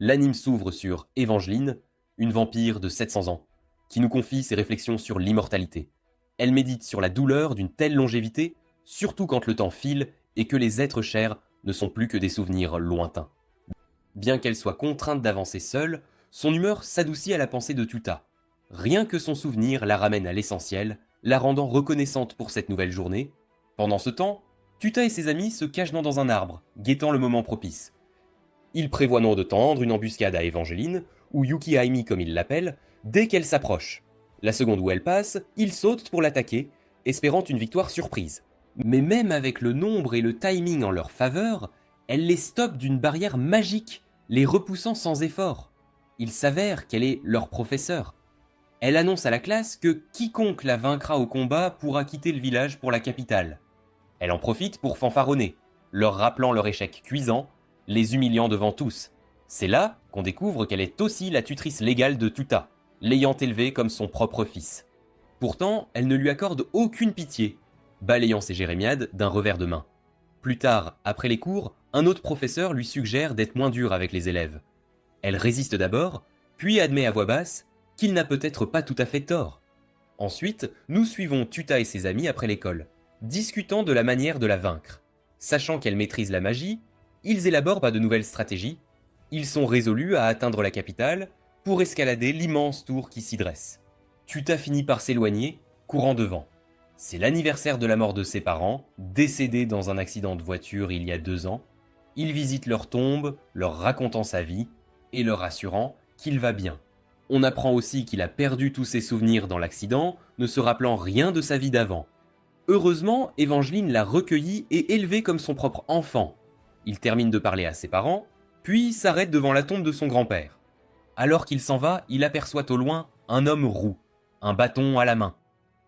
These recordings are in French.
L'anime s'ouvre sur Evangeline, une vampire de 700 ans, qui nous confie ses réflexions sur l'immortalité. Elle médite sur la douleur d'une telle longévité, surtout quand le temps file et que les êtres chers ne sont plus que des souvenirs lointains. Bien qu'elle soit contrainte d'avancer seule, son humeur s'adoucit à la pensée de Tuta. Rien que son souvenir la ramène à l'essentiel, la rendant reconnaissante pour cette nouvelle journée. Pendant ce temps, Tuta et ses amis se cachent dans un arbre, guettant le moment propice. Ils prévoient de tendre une embuscade à Evangeline, ou Yuki Aimi comme ils l'appellent, dès qu'elle s'approche. La seconde où elle passe, ils sautent pour l'attaquer, espérant une victoire surprise. Mais même avec le nombre et le timing en leur faveur, elle les stoppe d'une barrière magique, les repoussant sans effort. Il s'avère qu'elle est leur professeur. Elle annonce à la classe que quiconque la vaincra au combat pourra quitter le village pour la capitale. Elle en profite pour fanfaronner, leur rappelant leur échec cuisant, les humiliant devant tous. C'est là qu'on découvre qu'elle est aussi la tutrice légale de Tuta, l'ayant élevée comme son propre fils. Pourtant, elle ne lui accorde aucune pitié, balayant ses jérémiades d'un revers de main. Plus tard, après les cours, un autre professeur lui suggère d'être moins dur avec les élèves. Elle résiste d'abord, puis admet à voix basse qu'il n'a peut-être pas tout à fait tort. Ensuite, nous suivons Tuta et ses amis après l'école, discutant de la manière de la vaincre. Sachant qu'elle maîtrise la magie, ils élaborent de nouvelles stratégies. Ils sont résolus à atteindre la capitale pour escalader l'immense tour qui s'y dresse. Tuta finit par s'éloigner, courant devant. C'est l'anniversaire de la mort de ses parents, décédés dans un accident de voiture il y a 2 ans. Il visite leur tombe, leur racontant sa vie et leur assurant qu'il va bien. On apprend aussi qu'il a perdu tous ses souvenirs dans l'accident, ne se rappelant rien de sa vie d'avant. Heureusement, Evangeline l'a recueilli et élevé comme son propre enfant. Il termine de parler à ses parents, puis s'arrête devant la tombe de son grand-père. Alors qu'il s'en va, il aperçoit au loin un homme roux, un bâton à la main.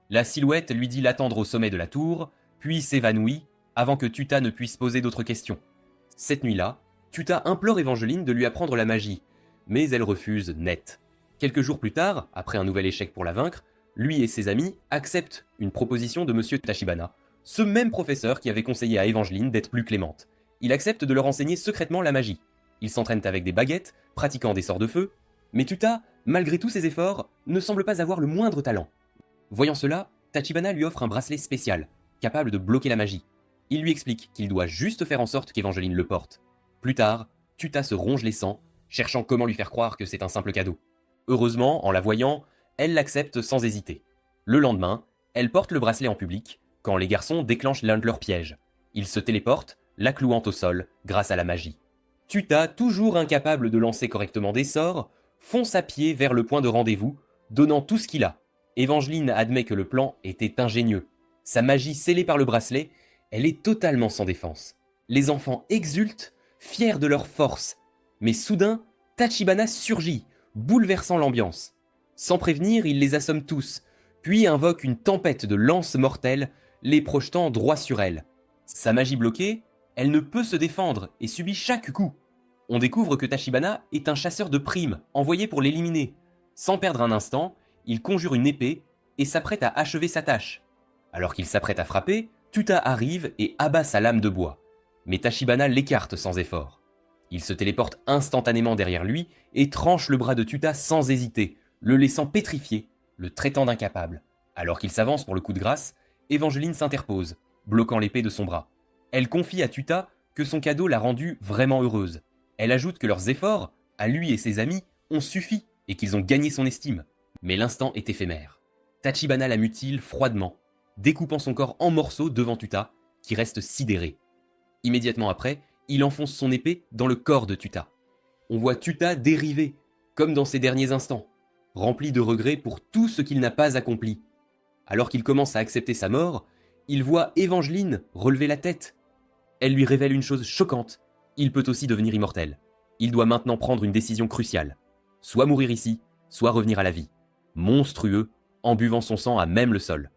La silhouette lui dit l'attendre au sommet de la tour, puis s'évanouit avant que Tuta ne puisse poser d'autres questions. Cette nuit-là, Tuta implore Evangeline de lui apprendre la magie, mais elle refuse net. Quelques jours plus tard, après un nouvel échec pour la vaincre, lui et ses amis acceptent une proposition de Monsieur Tachibana, ce même professeur qui avait conseillé à Evangeline d'être plus clémente. Il accepte de leur enseigner secrètement la magie. Ils s'entraînent avec des baguettes, pratiquant des sorts de feu, mais Tuta, malgré tous ses efforts, ne semble pas avoir le moindre talent. Voyant cela, Tachibana lui offre un bracelet spécial, capable de bloquer la magie. Il lui explique qu'il doit juste faire en sorte qu'Evangeline le porte. Plus tard, Tuta se ronge les sangs, cherchant comment lui faire croire que c'est un simple cadeau. Heureusement, en la voyant, elle l'accepte sans hésiter. Le lendemain, elle porte le bracelet en public, quand les garçons déclenchent l'un de leurs pièges. Ils se téléportent, la clouant au sol grâce à la magie. Tuta, toujours incapable de lancer correctement des sorts, fonce à pied vers le point de rendez-vous, donnant tout ce qu'il a. Evangeline admet que le plan était ingénieux. Sa magie scellée par le bracelet, elle est totalement sans défense. Les enfants exultent, fiers de leur force. Mais soudain, Tachibana surgit, bouleversant l'ambiance. Sans prévenir, il les assomme tous, puis invoque une tempête de lances mortelles, les projetant droit sur elle. Sa magie bloquée, elle ne peut se défendre et subit chaque coup. On découvre que Tachibana est un chasseur de primes, envoyé pour l'éliminer. Sans perdre un instant, il conjure une épée et s'apprête à achever sa tâche. Alors qu'il s'apprête à frapper, Tuta arrive et abat sa lame de bois. Mais Tachibana l'écarte sans effort. Il se téléporte instantanément derrière lui et tranche le bras de Tuta sans hésiter, le laissant pétrifié, le traitant d'incapable. Alors qu'il s'avance pour le coup de grâce, Evangeline s'interpose, bloquant l'épée de son bras. Elle confie à Tuta que son cadeau l'a rendue vraiment heureuse. Elle ajoute que leurs efforts, à lui et ses amis, ont suffi et qu'ils ont gagné son estime. Mais l'instant est éphémère. Tachibana la mutile froidement, découpant son corps en morceaux devant Tuta, qui reste sidéré. Immédiatement après, il enfonce son épée dans le corps de Tuta. On voit Tuta dériver, comme dans ses derniers instants, rempli de regrets pour tout ce qu'il n'a pas accompli. Alors qu'il commence à accepter sa mort, il voit Evangeline relever la tête. Elle lui révèle une chose choquante, il peut aussi devenir immortel. Il doit maintenant prendre une décision cruciale. Soit mourir ici, soit revenir à la vie. Monstrueux, en buvant son sang à même le sol.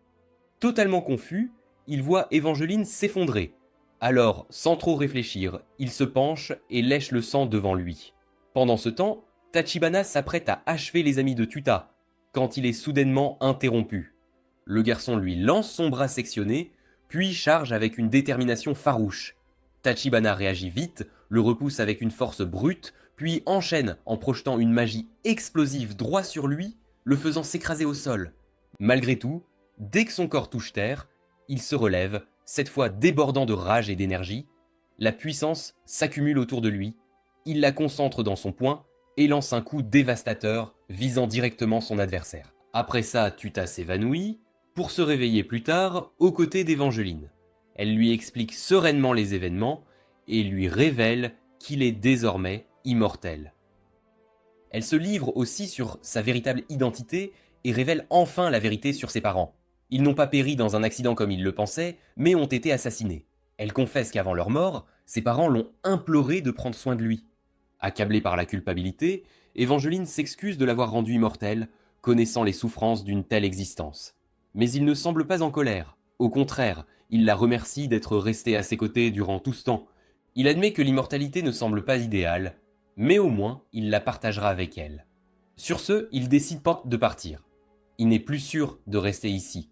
Totalement confus, il voit Evangeline s'effondrer. Alors, sans trop réfléchir, il se penche et lèche le sang devant lui. Pendant ce temps, Tachibana s'apprête à achever les amis de Tuta, quand il est soudainement interrompu. Le garçon lui lance son bras sectionné, puis charge avec une détermination farouche. Tachibana réagit vite, le repousse avec une force brute, puis enchaîne en projetant une magie explosive droit sur lui, le faisant s'écraser au sol. Malgré tout, dès que son corps touche terre, il se relève, cette fois débordant de rage et d'énergie. La puissance s'accumule autour de lui, il la concentre dans son poing et lance un coup dévastateur visant directement son adversaire. Après ça, Tuta s'évanouit, pour se réveiller plus tard aux côtés d'Evangeline. Elle lui explique sereinement les événements et lui révèle qu'il est désormais immortel. Elle se livre aussi sur sa véritable identité et révèle enfin la vérité sur ses parents. Ils n'ont pas péri dans un accident comme ils le pensaient, mais ont été assassinés. Elle confesse qu'avant leur mort, ses parents l'ont imploré de prendre soin de lui. Accablée par la culpabilité, Evangeline s'excuse de l'avoir rendu immortel, connaissant les souffrances d'une telle existence. Mais il ne semble pas en colère. Au contraire, il la remercie d'être restée à ses côtés durant tout ce temps. Il admet que l'immortalité ne semble pas idéale, mais au moins il la partagera avec elle. Sur ce, il décide de partir. Il n'est plus sûr de rester ici.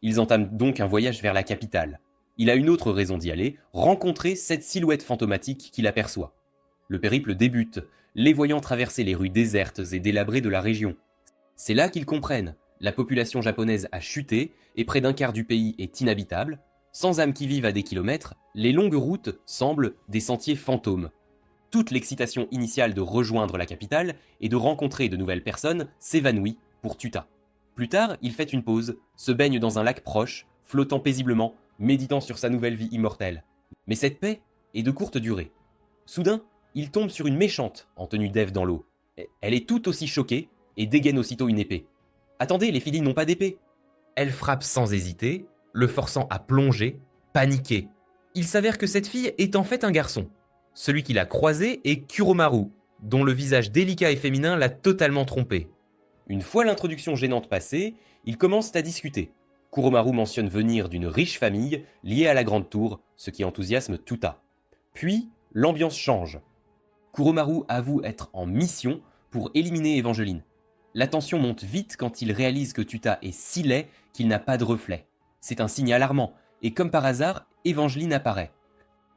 Ils entament donc un voyage vers la capitale. Il a une autre raison d'y aller, rencontrer cette silhouette fantomatique qu'il aperçoit. Le périple débute, les voyant traverser les rues désertes et délabrées de la région. C'est là qu'ils comprennent. La population japonaise a chuté et près d'un quart du pays est inhabitable. Sans âmes qui vivent à des kilomètres, les longues routes semblent des sentiers fantômes. Toute l'excitation initiale de rejoindre la capitale et de rencontrer de nouvelles personnes s'évanouit pour Tuta. Plus tard, il fait une pause, se baigne dans un lac proche, flottant paisiblement, méditant sur sa nouvelle vie immortelle. Mais cette paix est de courte durée. Soudain, il tombe sur une méchante en tenue d'Ève dans l'eau. Elle est tout aussi choquée et dégaine aussitôt une épée. Attendez, les filles n'ont pas d'épée. Elle frappe sans hésiter, le forçant à plonger, paniqué. Il s'avère que cette fille est en fait un garçon. Celui qu'il a croisé est Kuromaru, dont le visage délicat et féminin l'a totalement trompé. Une fois l'introduction gênante passée, ils commencent à discuter. Kuromaru mentionne venir d'une riche famille liée à la Grande Tour, ce qui enthousiasme Tuta. Puis, l'ambiance change. Kuromaru avoue être en mission pour éliminer Evangeline. La tension monte vite quand il réalise que Tuta est si laid qu'il n'a pas de reflet. C'est un signe alarmant, et comme par hasard, Evangeline apparaît.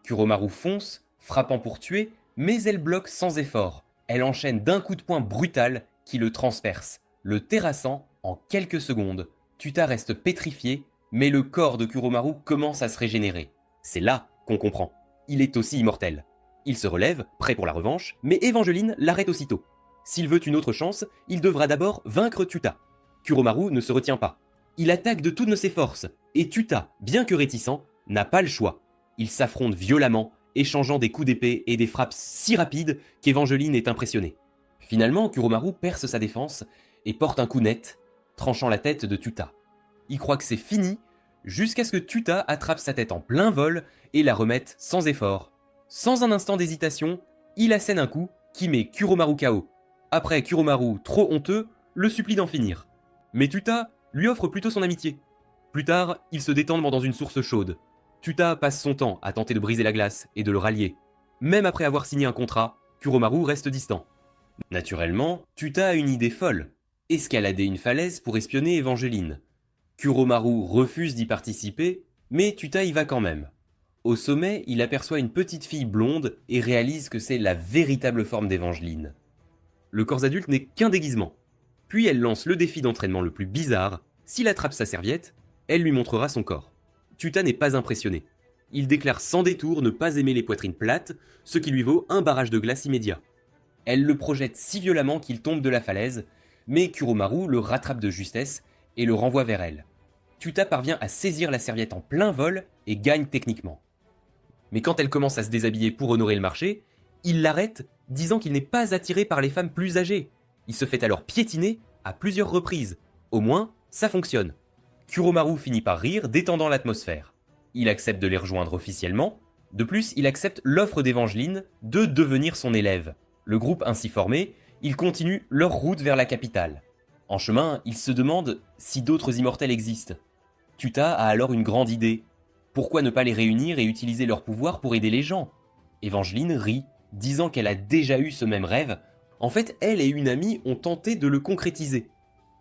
Kuromaru fonce, frappant pour tuer, mais elle bloque sans effort. Elle enchaîne d'un coup de poing brutal qui le transperce, le terrassant en quelques secondes. Tuta reste pétrifié, mais le corps de Kuromaru commence à se régénérer. C'est là qu'on comprend. Il est aussi immortel. Il se relève, prêt pour la revanche, mais Evangeline l'arrête aussitôt. S'il veut une autre chance, il devra d'abord vaincre Tuta. Kuromaru ne se retient pas. Il attaque de toutes ses forces, et Tuta, bien que réticent, n'a pas le choix. Ils s'affrontent violemment, échangeant des coups d'épée et des frappes si rapides qu'Evangeline est impressionnée. Finalement, Kuromaru perce sa défense et porte un coup net, tranchant la tête de Tuta. Il croit que c'est fini, jusqu'à ce que Tuta attrape sa tête en plein vol et la remette sans effort. Sans un instant d'hésitation, il assène un coup qui met Kuromaru KO. Après, Kuromaru, trop honteux, le supplie d'en finir. Mais Tuta lui offre plutôt son amitié. Plus tard, ils se détendent dans une source chaude. Tuta passe son temps à tenter de briser la glace et de le rallier. Même après avoir signé un contrat, Kuromaru reste distant. Naturellement, Tuta a une idée folle. Escalader une falaise pour espionner Evangeline. Kuromaru refuse d'y participer, mais Tuta y va quand même. Au sommet, il aperçoit une petite fille blonde et réalise que c'est la véritable forme d'Evangeline. Le corps adulte n'est qu'un déguisement. Puis elle lance le défi d'entraînement le plus bizarre. S'il attrape sa serviette, elle lui montrera son corps. Tuta n'est pas impressionné. Il déclare sans détour ne pas aimer les poitrines plates, ce qui lui vaut un barrage de glace immédiat. Elle le projette si violemment qu'il tombe de la falaise, mais Kuromaru le rattrape de justesse et le renvoie vers elle. Tuta parvient à saisir la serviette en plein vol et gagne techniquement. Mais quand elle commence à se déshabiller pour honorer le marché, il l'arrête, disant qu'il n'est pas attiré par les femmes plus âgées. Il se fait alors piétiner à plusieurs reprises. Au moins, ça fonctionne. Kuromaru finit par rire, détendant l'atmosphère. Il accepte de les rejoindre officiellement. De plus, il accepte l'offre d'Evangeline de devenir son élève. Le groupe ainsi formé, ils continuent leur route vers la capitale. En chemin, ils se demandent si d'autres immortels existent. Tuta a alors une grande idée. Pourquoi ne pas les réunir et utiliser leur pouvoir pour aider les gens ? Evangeline rit, disant qu'elle a déjà eu ce même rêve. En fait, elle et une amie ont tenté de le concrétiser.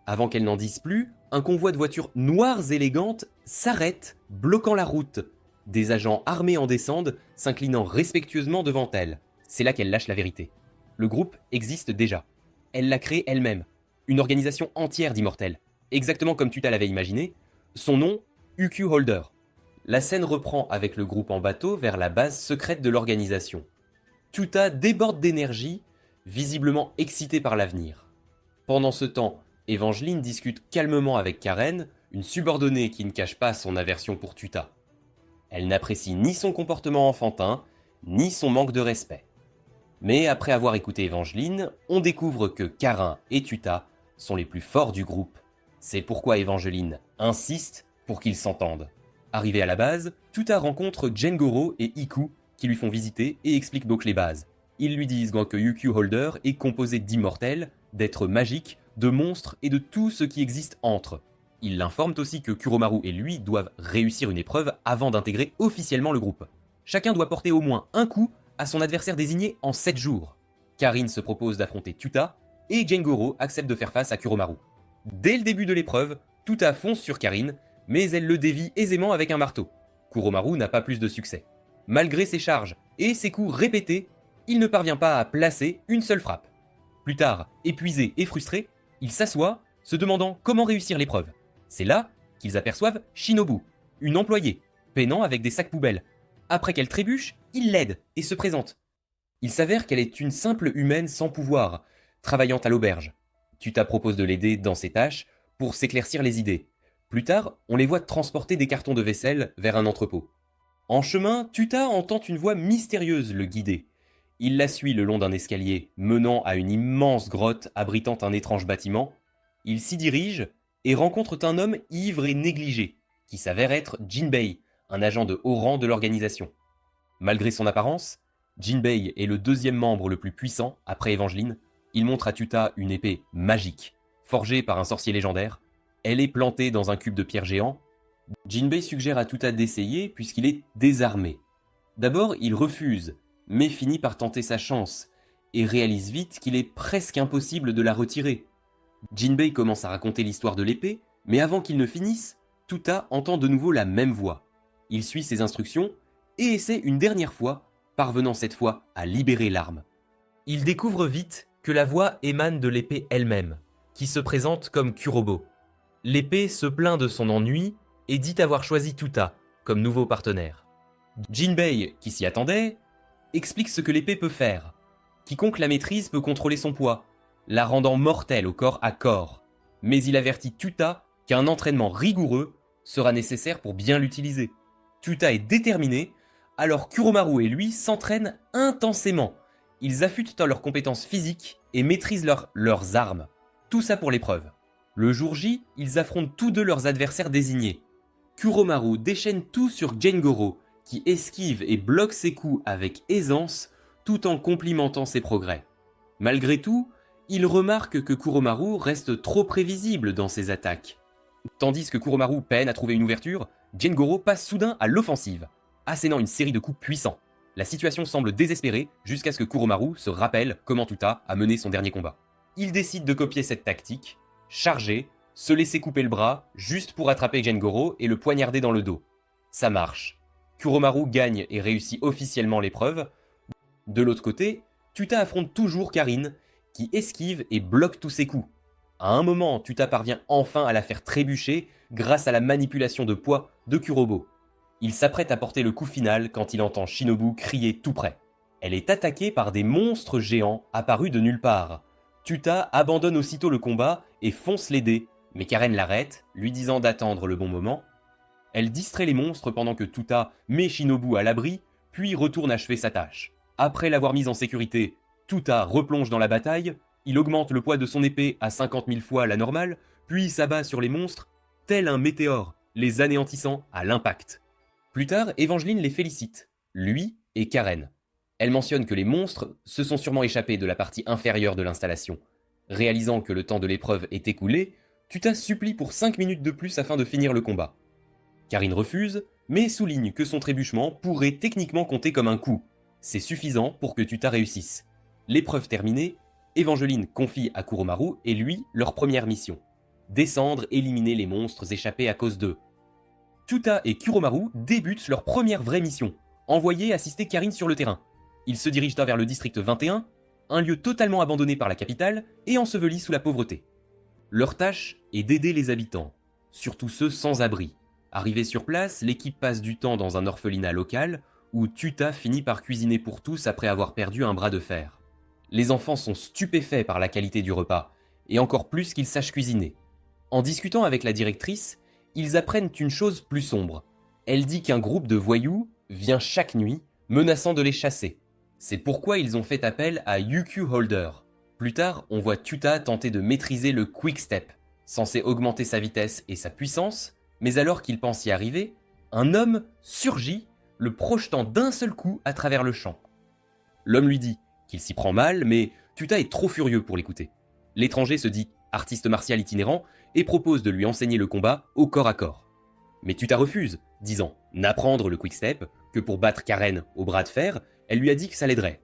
Avant qu'elle n'en dise plus, un convoi de voitures noires élégantes s'arrête, bloquant la route. Des agents armés en descendent, s'inclinant respectueusement devant elle. c'est là qu'elle lâche la vérité. Le groupe existe déjà. Elle l'a créé elle-même. Une organisation entière d'immortels. Exactement comme Tuta l'avait imaginé. Son nom, UQ Holder. La scène reprend avec le groupe en bateau vers la base secrète de l'organisation. Tuta déborde d'énergie, visiblement excité par l'avenir. Pendant ce temps, Evangeline discute calmement avec Karen, une subordonnée qui ne cache pas son aversion pour Tuta. Elle n'apprécie ni son comportement enfantin, ni son manque de respect. Mais après avoir écouté Evangeline, on découvre que Karin et Tuta sont les plus forts du groupe. C'est pourquoi Evangeline insiste pour qu'ils s'entendent. Arrivé à la base, Tuta rencontre Jengoro et Iku qui lui font visiter et expliquent donc les bases. Ils lui disent que UQ Holder est composé d'immortels, d'êtres magiques, de monstres et de tout ce qui existe entre. Ils l'informent aussi que Kuromaru et lui doivent réussir une épreuve avant d'intégrer officiellement le groupe. Chacun doit porter au moins un coup à son adversaire désigné en 7 jours. Karine se propose d'affronter Tuta et Jengoro accepte de faire face à Kuromaru. Dès le début de l'épreuve, Tuta fonce sur Karine, mais elle le dévie aisément avec un marteau. Kuromaru n'a pas plus de succès. Malgré ses charges et ses coups répétés, il ne parvient pas à placer une seule frappe. Plus tard, épuisé et frustré, il s'assoit, se demandant comment réussir l'épreuve. C'est là qu'ils aperçoivent Shinobu, une employée, peinant avec des sacs poubelles. Après qu'elle trébuche, il l'aide et se présente. Il s'avère qu'elle est une simple humaine sans pouvoir, travaillant à l'auberge. Tuta propose de l'aider dans ses tâches pour s'éclaircir les idées. Plus tard, on les voit transporter des cartons de vaisselle vers un entrepôt. En chemin, Tuta entend une voix mystérieuse le guider. Il la suit le long d'un escalier menant à une immense grotte abritant un étrange bâtiment. Il s'y dirige et rencontre un homme ivre et négligé, qui s'avère être Jinbei, un agent de haut rang de l'organisation. Malgré son apparence, Jinbei est le deuxième membre le plus puissant après Evangeline. Il montre à Tuta une épée magique, forgée par un sorcier légendaire. Elle est plantée dans un cube de pierre géant. Jinbei suggère à Tuta d'essayer puisqu'il est désarmé. D'abord, il refuse, mais finit par tenter sa chance, et réalise vite qu'il est presque impossible de la retirer. Jinbei commence à raconter l'histoire de l'épée, mais avant qu'il ne finisse, Tuta entend de nouveau la même voix. Il suit ses instructions et essaie une dernière fois, parvenant cette fois à libérer l'arme. Il découvre vite que la voix émane de l'épée elle-même, qui se présente comme Kurobo. L'épée se plaint de son ennui et dit avoir choisi Tuta comme nouveau partenaire. Jinbei, qui s'y attendait, explique ce que l'épée peut faire. Quiconque la maîtrise peut contrôler son poids, la rendant mortelle au corps à corps. Mais il avertit Tuta qu'un entraînement rigoureux sera nécessaire pour bien l'utiliser. Tuta est déterminé, alors Kuromaru et lui s'entraînent intensément. Ils affûtent leurs compétences physiques et maîtrisent leurs armes. Tout ça pour l'épreuve. Le jour J, ils affrontent tous deux leurs adversaires désignés. Kuromaru déchaîne tout sur Jengoro, qui esquive et bloque ses coups avec aisance, tout en complimentant ses progrès. Malgré tout, il remarque que Kuromaru reste trop prévisible dans ses attaques. Tandis que Kuromaru peine à trouver une ouverture, Jengoro passe soudain à l'offensive, assénant une série de coups puissants. La situation semble désespérée jusqu'à ce que Kuromaru se rappelle comment Tuta a mené son dernier combat. Il décide de copier cette tactique, charger, se laisser couper le bras juste pour attraper Jengoro et le poignarder dans le dos. Ça marche. Kuromaru gagne et réussit officiellement l'épreuve. De l'autre côté, Tuta affronte toujours Karine, qui esquive et bloque tous ses coups. À un moment, Tuta parvient enfin à la faire trébucher grâce à la manipulation de poids de Kurobo. Il s'apprête à porter le coup final quand il entend Shinobu crier tout près. Elle est attaquée par des monstres géants apparus de nulle part. Tuta abandonne aussitôt le combat et fonce l'aider, mais Karen l'arrête, lui disant d'attendre le bon moment. Elle distrait les monstres pendant que Tuta met Shinobu à l'abri, puis retourne achever sa tâche. Après l'avoir mise en sécurité, Tuta replonge dans la bataille, il augmente le poids de son épée à 50 000 fois la normale, puis s'abat sur les monstres, tel un météore, les anéantissant à l'impact. Plus tard, Evangeline les félicite, lui et Karen. Elle mentionne que les monstres se sont sûrement échappés de la partie inférieure de l'installation. Réalisant que le temps de l'épreuve est écoulé, Tuta supplie pour 5 minutes de plus afin de finir le combat. Karine refuse, mais souligne que son trébuchement pourrait techniquement compter comme un coup. C'est suffisant pour que Tuta réussisse. L'épreuve terminée, Evangeline confie à Kuromaru et lui leur première mission. Descendre, éliminer les monstres échappés à cause d'eux. Tuta et Kuromaru débutent leur première vraie mission, envoyer assister Karine sur le terrain. Ils se dirigent vers le district 21, un lieu totalement abandonné par la capitale et enseveli sous la pauvreté. Leur tâche est d'aider les habitants, surtout ceux sans abri. Arrivée sur place, l'équipe passe du temps dans un orphelinat local où Tuta finit par cuisiner pour tous après avoir perdu un bras de fer. Les enfants sont stupéfaits par la qualité du repas, et encore plus qu'ils sachent cuisiner. En discutant avec la directrice, ils apprennent une chose plus sombre. Elle dit qu'un groupe de voyous vient chaque nuit, menaçant de les chasser. C'est pourquoi ils ont fait appel à UQ Holder. Plus tard, on voit Tuta tenter de maîtriser le Quick Step, censé augmenter sa vitesse et sa puissance, mais alors qu'il pense y arriver, un homme surgit, le projetant d'un seul coup à travers le champ. L'homme lui dit qu'il s'y prend mal, mais Tuta est trop furieux pour l'écouter. L'étranger se dit artiste martial itinérant et propose de lui enseigner le combat au corps à corps. Mais Tuta refuse, disant n'apprendre le quick-step que pour battre Karen au bras de fer, elle lui a dit que ça l'aiderait.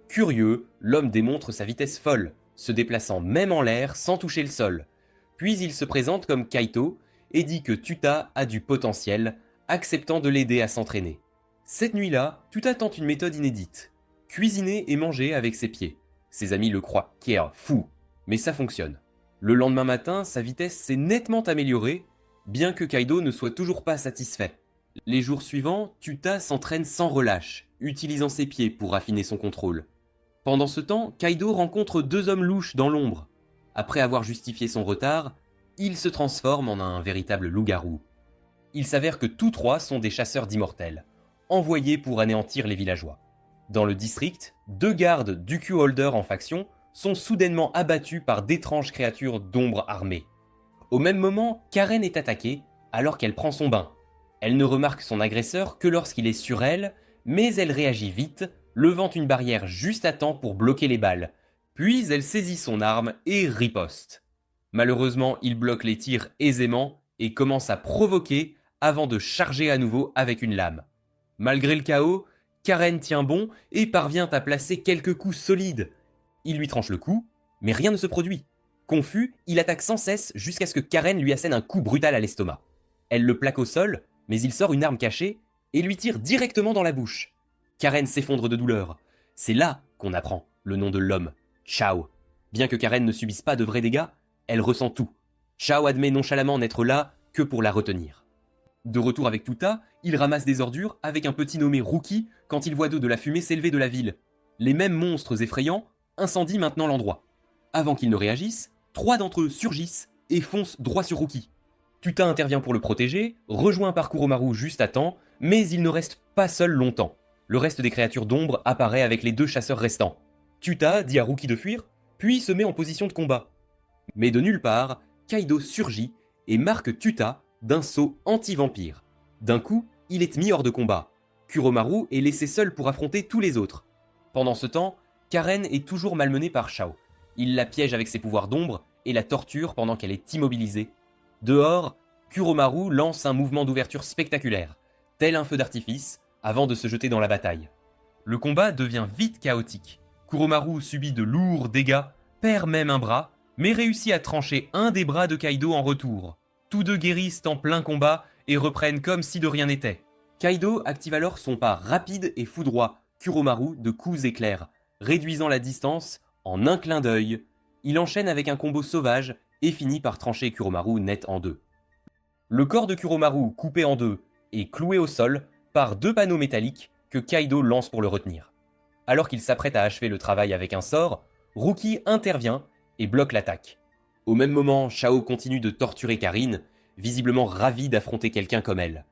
Curieux, l'homme démontre sa vitesse folle, se déplaçant même en l'air sans toucher le sol. Puis il se présente comme Kaito et dit que Tuta a du potentiel, acceptant de l'aider à s'entraîner. Cette nuit-là, Tuta tente une méthode inédite. Cuisiner et manger avec ses pieds. Ses amis le croient fou, mais ça fonctionne. Le lendemain matin, sa vitesse s'est nettement améliorée, bien que Kaido ne soit toujours pas satisfait. Les jours suivants, Tuta s'entraîne sans relâche, utilisant ses pieds pour affiner son contrôle. Pendant ce temps, Kaido rencontre deux hommes louches dans l'ombre. Après avoir justifié son retard, il se transforme en un véritable loup-garou. Il s'avère que tous trois sont des chasseurs d'immortels, envoyés pour anéantir les villageois. Dans le district, deux gardes d'UQ Holder en faction sont soudainement abattus par d'étranges créatures d'ombre armées. Au même moment, Karen est attaquée alors qu'elle prend son bain. Elle ne remarque son agresseur que lorsqu'il est sur elle, mais elle réagit vite, levant une barrière juste à temps pour bloquer les balles. Puis elle saisit son arme et riposte. Malheureusement, il bloque les tirs aisément et commence à provoquer avant de charger à nouveau avec une lame. Malgré le chaos, Karen tient bon et parvient à placer quelques coups solides. Il lui tranche le cou, mais rien ne se produit. Confus, il attaque sans cesse jusqu'à ce que Karen lui assène un coup brutal à l'estomac. Elle le plaque au sol, mais il sort une arme cachée et lui tire directement dans la bouche. Karen s'effondre de douleur. C'est là qu'on apprend le nom de l'homme, Chao. Bien que Karen ne subisse pas de vrais dégâts, elle ressent tout. Chao admet nonchalamment n'être là que pour la retenir. De retour avec Tuta, il ramasse des ordures avec un petit nommé Rookie quand il voit de la fumée s'élever de la ville. Les mêmes monstres effrayants incendient maintenant l'endroit. Avant qu'ils ne réagissent, trois d'entre eux surgissent et foncent droit sur Rookie. Tuta intervient pour le protéger, rejoint par Kuromaru juste à temps, mais il ne reste pas seul longtemps. Le reste des créatures d'ombre apparaît avec les deux chasseurs restants. Tuta dit à Rookie de fuir, puis se met en position de combat. Mais de nulle part, Kaido surgit et marque Tuta d'un saut anti-vampire. D'un coup, il est mis hors de combat. Kuromaru est laissé seul pour affronter tous les autres. Pendant ce temps, Karen est toujours malmenée par Chao. Il la piège avec ses pouvoirs d'ombre et la torture pendant qu'elle est immobilisée. Dehors, Kuromaru lance un mouvement d'ouverture spectaculaire, tel un feu d'artifice, avant de se jeter dans la bataille. Le combat devient vite chaotique. Kuromaru subit de lourds dégâts, perd même un bras, mais réussit à trancher un des bras de Kaido en retour. Tous deux guérissent en plein combat et reprennent comme si de rien n'était. Kaido active alors son pas rapide et foudroie Kuromaru de coups éclairs, réduisant la distance en un clin d'œil. Il enchaîne avec un combo sauvage et finit par trancher Kuromaru net en deux. Le corps de Kuromaru coupé en deux et cloué au sol par deux panneaux métalliques que Kaido lance pour le retenir. Alors qu'il s'apprête à achever le travail avec un sort, Rookie intervient et bloque l'attaque. Au même moment, Chao continue de torturer Karin, visiblement ravie d'affronter quelqu'un comme elle.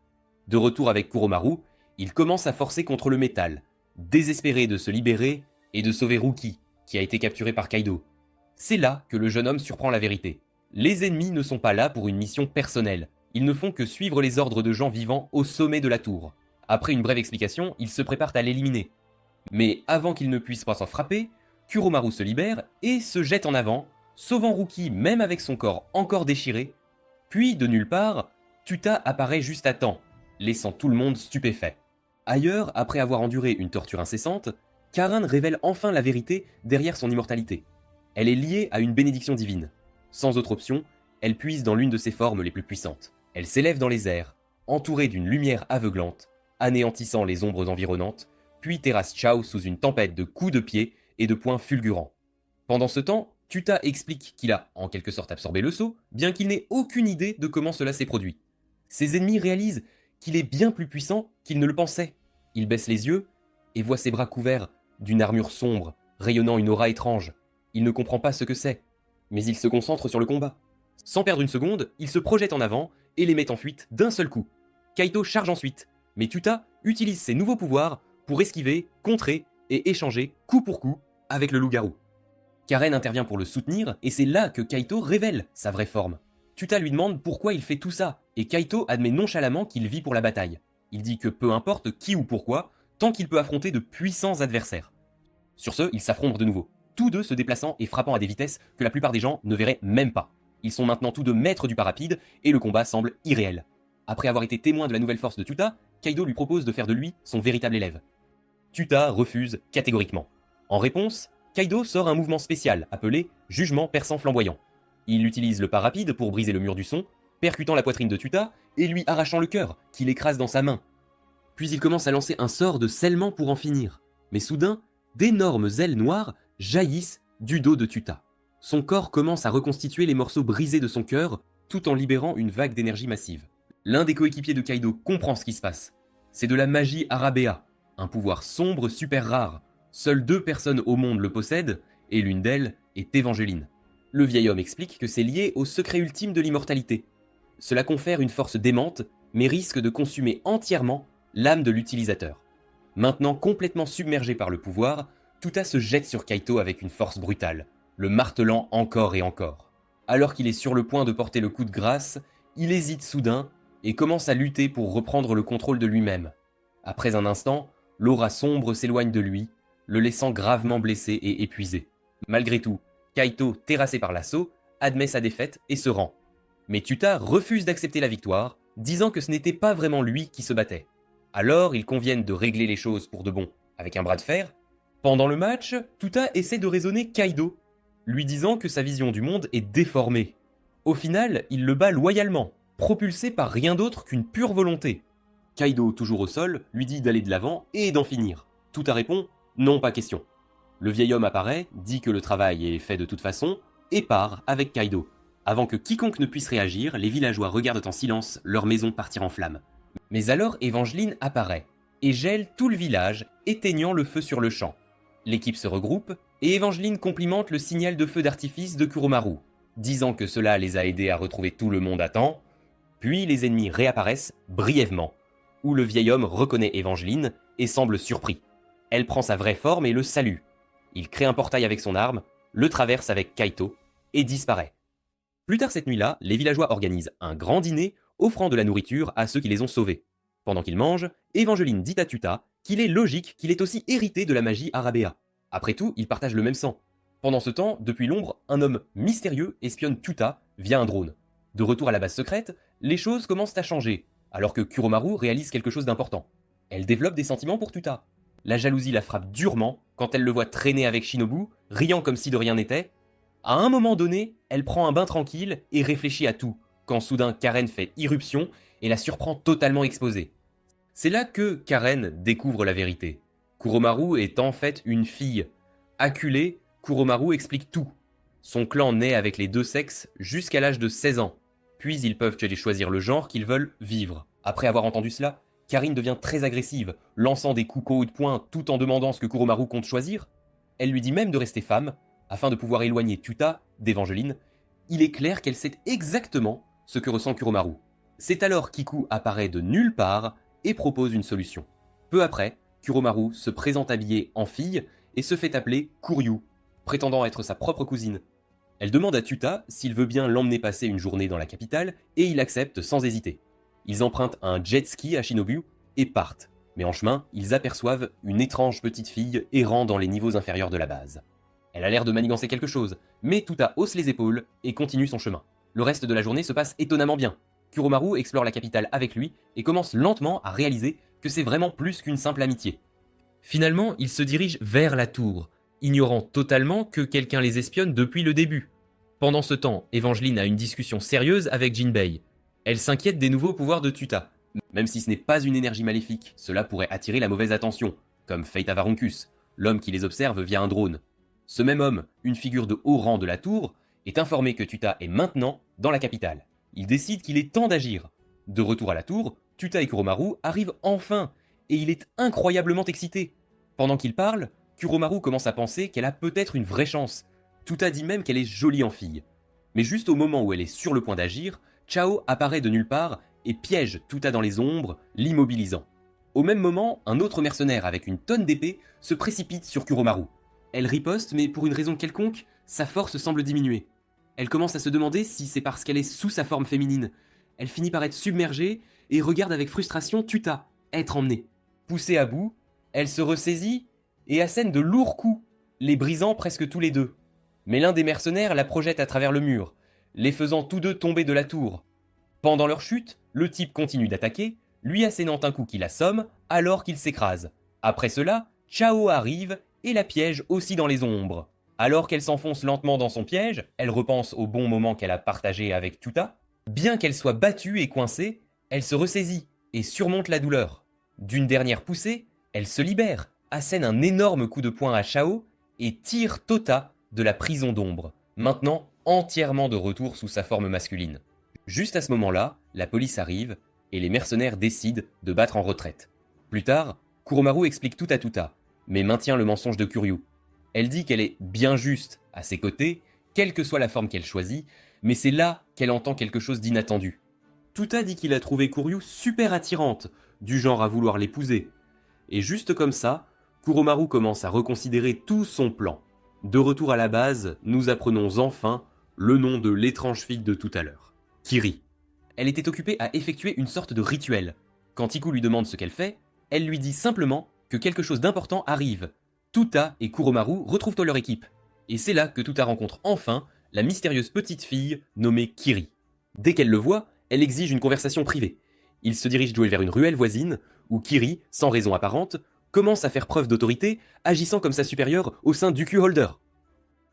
De retour avec Kuromaru, il commence à forcer contre le métal, désespéré de se libérer et de sauver Rookie, qui a été capturé par Kaido. C'est là que le jeune homme surprend la vérité. Les ennemis ne sont pas là pour une mission personnelle, ils ne font que suivre les ordres de gens vivants au sommet de la tour. Après une brève explication, ils se préparent à l'éliminer. Mais avant qu'il ne puisse pas s'en frapper, Kuromaru se libère et se jette en avant, sauvant Rookie même avec son corps encore déchiré. Puis, de nulle part, Tuta apparaît juste à temps, laissant tout le monde stupéfait. Ailleurs, après avoir enduré une torture incessante, Karen révèle enfin la vérité derrière son immortalité. Elle est liée à une bénédiction divine. Sans autre option, elle puise dans l'une de ses formes les plus puissantes. Elle s'élève dans les airs, entourée d'une lumière aveuglante, anéantissant les ombres environnantes, puis terrasse Chao sous une tempête de coups de pied et de poings fulgurants. Pendant ce temps, Tuta explique qu'il a en quelque sorte absorbé le sceau, bien qu'il n'ait aucune idée de comment cela s'est produit. Ses ennemis réalisent qu'il est bien plus puissant qu'ils ne le pensaient. Il baisse les yeux et voit ses bras couverts d'une armure sombre, rayonnant une aura étrange. Il ne comprend pas ce que c'est, mais il se concentre sur le combat. Sans perdre une seconde, il se projette en avant et les met en fuite d'un seul coup. Kaito charge ensuite, mais Tuta utilise ses nouveaux pouvoirs pour esquiver, contrer et échanger coup pour coup avec le loup-garou. Karen intervient pour le soutenir et c'est là que Kaito révèle sa vraie forme. Tuta lui demande pourquoi il fait tout ça et Kaito admet nonchalamment qu'il vit pour la bataille. Il dit que peu importe qui ou pourquoi, tant qu'il peut affronter de puissants adversaires. Sur ce, ils s'affrontent de nouveau, tous deux se déplaçant et frappant à des vitesses que la plupart des gens ne verraient même pas. Ils sont maintenant tous deux maîtres du pas rapide et le combat semble irréel. Après avoir été témoin de la nouvelle force de Tuta, Kaido lui propose de faire de lui son véritable élève. Tuta refuse catégoriquement. En réponse, Kaido sort un mouvement spécial appelé Jugement perçant flamboyant. Il utilise le pas rapide pour briser le mur du son, percutant la poitrine de Tuta et lui arrachant le cœur, qu'il écrase dans sa main. Puis il commence à lancer un sort de scellement pour en finir. Mais soudain, d'énormes ailes noires jaillissent du dos de Tuta. Son corps commence à reconstituer les morceaux brisés de son cœur, tout en libérant une vague d'énergie massive. L'un des coéquipiers de Kaido comprend ce qui se passe. C'est de la magie Arabea, un pouvoir sombre super rare. Seules 2 personnes au monde le possèdent, et l'une d'elles est Evangeline. Le vieil homme explique que c'est lié au secret ultime de l'immortalité. Cela confère une force démente, mais risque de consumer entièrement l'âme de l'utilisateur. Maintenant complètement submergé par le pouvoir, Tuta se jette sur Kaito avec une force brutale, le martelant encore et encore. Alors qu'il est sur le point de porter le coup de grâce, il hésite soudain et commence à lutter pour reprendre le contrôle de lui-même. Après un instant, l'aura sombre s'éloigne de lui, le laissant gravement blessé et épuisé. Malgré tout, Kaito, terrassé par l'assaut, admet sa défaite et se rend. Mais Tuta refuse d'accepter la victoire, disant que ce n'était pas vraiment lui qui se battait. Alors ils conviennent de régler les choses pour de bon, avec un bras de fer. Pendant le match, Tuta essaie de raisonner Kaido, lui disant que sa vision du monde est déformée. Au final, il le bat loyalement, propulsé par rien d'autre qu'une pure volonté. Kaido, toujours au sol, lui dit d'aller de l'avant et d'en finir. Tuta répond « Non, pas question ». Le vieil homme apparaît, dit que le travail est fait de toute façon, et part avec Kaido. Avant que quiconque ne puisse réagir, les villageois regardent en silence leur maison partir en flammes. Mais alors Evangeline apparaît, et gèle tout le village, éteignant le feu sur le champ. L'équipe se regroupe, et Evangeline complimente le signal de feu d'artifice de Kuromaru, disant que cela les a aidés à retrouver tout le monde à temps. Puis les ennemis réapparaissent brièvement, où le vieil homme reconnaît Evangeline et semble surpris. Elle prend sa vraie forme et le salue. Il crée un portail avec son arme, le traverse avec Kaito et disparaît. Plus tard cette nuit-là, les villageois organisent un grand dîner offrant de la nourriture à ceux qui les ont sauvés. Pendant qu'ils mangent, Evangeline dit à Tuta qu'il est logique qu'il ait aussi hérité de la magie Arabea. Après tout, ils partagent le même sang. Pendant ce temps, depuis l'ombre, un homme mystérieux espionne Tuta via un drone. De retour à la base secrète, les choses commencent à changer, alors que Kuromaru réalise quelque chose d'important. Elle développe des sentiments pour Tuta. La jalousie la frappe durement quand elle le voit traîner avec Shinobu, riant comme si de rien n'était. À un moment donné, elle prend un bain tranquille et réfléchit à tout, quand soudain Karen fait irruption et la surprend totalement exposée. C'est là que Karen découvre la vérité. Kuromaru est en fait une fille. Acculée, Kuromaru explique tout. Son clan naît avec les 2 sexes jusqu'à l'âge de 16 ans. Puis ils peuvent choisir le genre qu'ils veulent vivre. Après avoir entendu cela, Karine devient très agressive, lançant des coups de poing tout en demandant ce que Kuromaru compte choisir. Elle lui dit même de rester femme, afin de pouvoir éloigner Tuta d'Evangeline. Il est clair qu'elle sait exactement ce que ressent Kuromaru. C'est alors qu'Iku apparaît de nulle part et propose une solution. Peu après, Kuromaru se présente habillée en fille et se fait appeler Kuryu, prétendant être sa propre cousine. Elle demande à Tuta s'il veut bien l'emmener passer une journée dans la capitale et il accepte sans hésiter. Ils empruntent un jet ski à Shinobu et partent. Mais en chemin, ils aperçoivent une étrange petite fille errant dans les niveaux inférieurs de la base. Elle a l'air de manigancer quelque chose, mais Tuta hausse les épaules et continue son chemin. Le reste de la journée se passe étonnamment bien. Kuromaru explore la capitale avec lui et commence lentement à réaliser que c'est vraiment plus qu'une simple amitié. Finalement, ils se dirigent vers la tour, ignorant totalement que quelqu'un les espionne depuis le début. Pendant ce temps, Evangeline a une discussion sérieuse avec Jinbei. Elle s'inquiète des nouveaux pouvoirs de Tuta. Même si ce n'est pas une énergie maléfique, cela pourrait attirer la mauvaise attention, comme Fate Avaruncus, l'homme qui les observe via un drone. Ce même homme, une figure de haut rang de la tour, est informé que Tuta est maintenant dans la capitale. Il décide qu'il est temps d'agir. De retour à la tour, Tuta et Kuromaru arrivent enfin, et il est incroyablement excité. Pendant qu'il parle, Kuromaru commence à penser qu'elle a peut-être une vraie chance. Tuta dit même qu'elle est jolie en fille. Mais juste au moment où elle est sur le point d'agir, Chao apparaît de nulle part et piège Tuta dans les ombres, l'immobilisant. Au même moment, un autre mercenaire avec une tonne d'épée se précipite sur Kuromaru. Elle riposte, mais pour une raison quelconque, sa force semble diminuer. Elle commence à se demander si c'est parce qu'elle est sous sa forme féminine. Elle finit par être submergée et regarde avec frustration Tuta être emmenée. Poussée à bout, elle se ressaisit et assène de lourds coups, les brisant presque tous les deux. Mais l'un des mercenaires la projette à travers le mur, les faisant tous deux tomber de la tour. Pendant leur chute, le type continue d'attaquer, lui assénant un coup qui l'assomme alors qu'il s'écrase. Après cela, Chao arrive et la piège aussi dans les ombres. Alors qu'elle s'enfonce lentement dans son piège, elle repense au bon moment qu'elle a partagé avec Tuta. Bien qu'elle soit battue et coincée, elle se ressaisit et surmonte la douleur. D'une dernière poussée, elle se libère, assène un énorme coup de poing à Chao et tire Tota de la prison d'ombre, maintenant entièrement de retour sous sa forme masculine. Juste à ce moment-là, la police arrive et les mercenaires décident de battre en retraite. Plus tard, Kuromaru explique tout à Tuta, mais maintient le mensonge de Kuryu. Elle dit qu'elle est bien juste à ses côtés, quelle que soit la forme qu'elle choisit, mais c'est là qu'elle entend quelque chose d'inattendu. Tuta dit qu'il a trouvé Kuryu super attirante, du genre à vouloir l'épouser. Et juste comme ça, Kuromaru commence à reconsidérer tout son plan. De retour à la base, nous apprenons enfin le nom de l'étrange fille de tout à l'heure, Kiri. Elle était occupée à effectuer une sorte de rituel. Quand Iku lui demande ce qu'elle fait, elle lui dit simplement que quelque chose d'important arrive. Tuta et Kuromaru retrouvent leur équipe. Et c'est là que Tuta rencontre enfin la mystérieuse petite fille nommée Kiri. Dès qu'elle le voit, elle exige une conversation privée. Ils se dirigent jouer vers une ruelle voisine, où Kiri, sans raison apparente, commence à faire preuve d'autorité, agissant comme sa supérieure au sein du Q-Holder.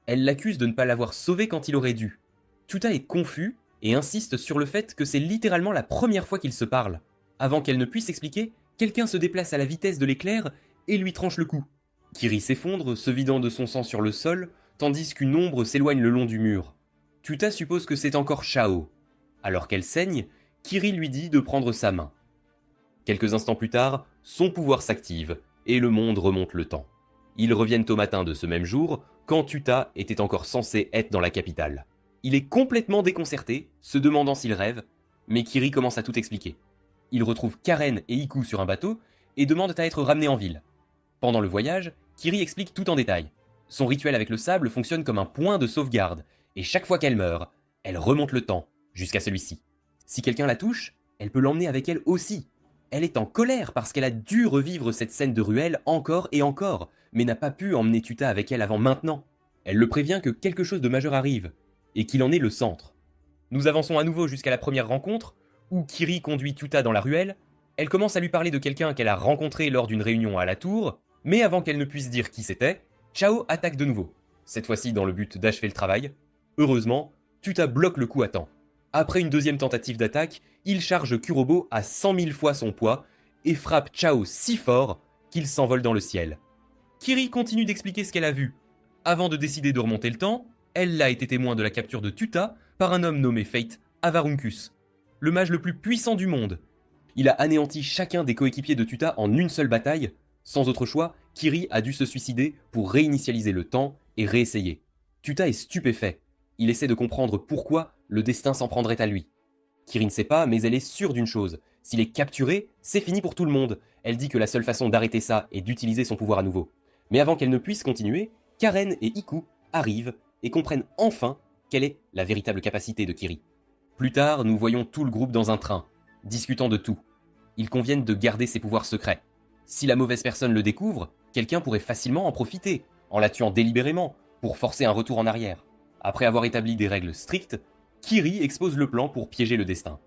Elle l'accuse de ne pas l'avoir sauvé quand il aurait dû. Tuta est confus et insiste sur le fait que c'est littéralement la première fois qu'ils se parlent. Avant qu'elle ne puisse expliquer, quelqu'un se déplace à la vitesse de l'éclair et lui tranche le cou. Kiri s'effondre, se vidant de son sang sur le sol, tandis qu'une ombre s'éloigne le long du mur. Tuta suppose que c'est encore Chao. Alors qu'elle saigne, Kiri lui dit de prendre sa main. Quelques instants plus tard, son pouvoir s'active, et le monde remonte le temps. Ils reviennent au matin de ce même jour, quand Tuta était encore censé être dans la capitale. Il est complètement déconcerté, se demandant s'il rêve, mais Kiri commence à tout expliquer. Il retrouve Karen et Iku sur un bateau, et demande à être ramené en ville. Pendant le voyage, Kiri explique tout en détail. Son rituel avec le sable fonctionne comme un point de sauvegarde, et chaque fois qu'elle meurt, elle remonte le temps, jusqu'à celui-ci. Si quelqu'un la touche, elle peut l'emmener avec elle aussi. Elle est en colère parce qu'elle a dû revivre cette scène de ruelle encore et encore, mais n'a pas pu emmener Tuta avec elle avant maintenant. Elle le prévient que quelque chose de majeur arrive, et qu'il en est le centre. Nous avançons à nouveau jusqu'à la première rencontre, où Kiri conduit Tuta dans la ruelle. Elle commence à lui parler de quelqu'un qu'elle a rencontré lors d'une réunion à la tour, mais avant qu'elle ne puisse dire qui c'était, Chao attaque de nouveau, cette fois-ci dans le but d'achever le travail. Heureusement, Tuta bloque le coup à temps. Après une deuxième tentative d'attaque, il charge Kurobo à 100 000 fois son poids et frappe Chao si fort qu'il s'envole dans le ciel. Kiri continue d'expliquer ce qu'elle a vu. Avant de décider de remonter le temps, elle a été témoin de la capture de Tuta par un homme nommé Fate Avaruncus, le mage le plus puissant du monde. Il a anéanti chacun des coéquipiers de Tuta en une seule bataille. Sans autre choix, Kiri a dû se suicider pour réinitialiser le temps et réessayer. Tuta est stupéfait. Il essaie de comprendre pourquoi le destin s'en prendrait à lui. Kiri ne sait pas, mais elle est sûre d'une chose. S'il est capturé, c'est fini pour tout le monde. Elle dit que la seule façon d'arrêter ça est d'utiliser son pouvoir à nouveau. Mais avant qu'elle ne puisse continuer, Karen et Iku arrivent et comprennent enfin quelle est la véritable capacité de Kiri. Plus tard, nous voyons tout le groupe dans un train, discutant de tout. Ils conviennent de garder ses pouvoirs secrets. Si la mauvaise personne le découvre, quelqu'un pourrait facilement en profiter, en la tuant délibérément, pour forcer un retour en arrière. Après avoir établi des règles strictes, Kiri expose le plan pour piéger le destin.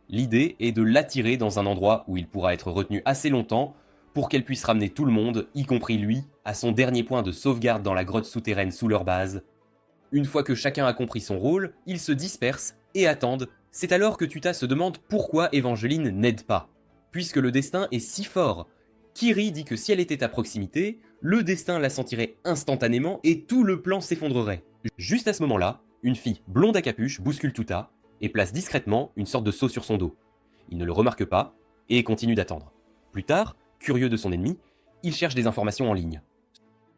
L'idée est de l'attirer dans un endroit où il pourra être retenu assez longtemps pour qu'elle puisse ramener tout le monde, y compris lui, à son dernier point de sauvegarde dans la grotte souterraine sous leur base. Une fois que chacun a compris son rôle, ils se dispersent et attendent. C'est alors que Tuta se demande pourquoi Evangeline n'aide pas. Puisque le destin est si fort, Kiri dit que si elle était à proximité, le destin la sentirait instantanément et tout le plan s'effondrerait. Juste à ce moment-là, une fille blonde à capuche bouscule Tuta et place discrètement une sorte de seau sur son dos. Il ne le remarque pas et continue d'attendre. Plus tard, curieux de son ennemi, il cherche des informations en ligne.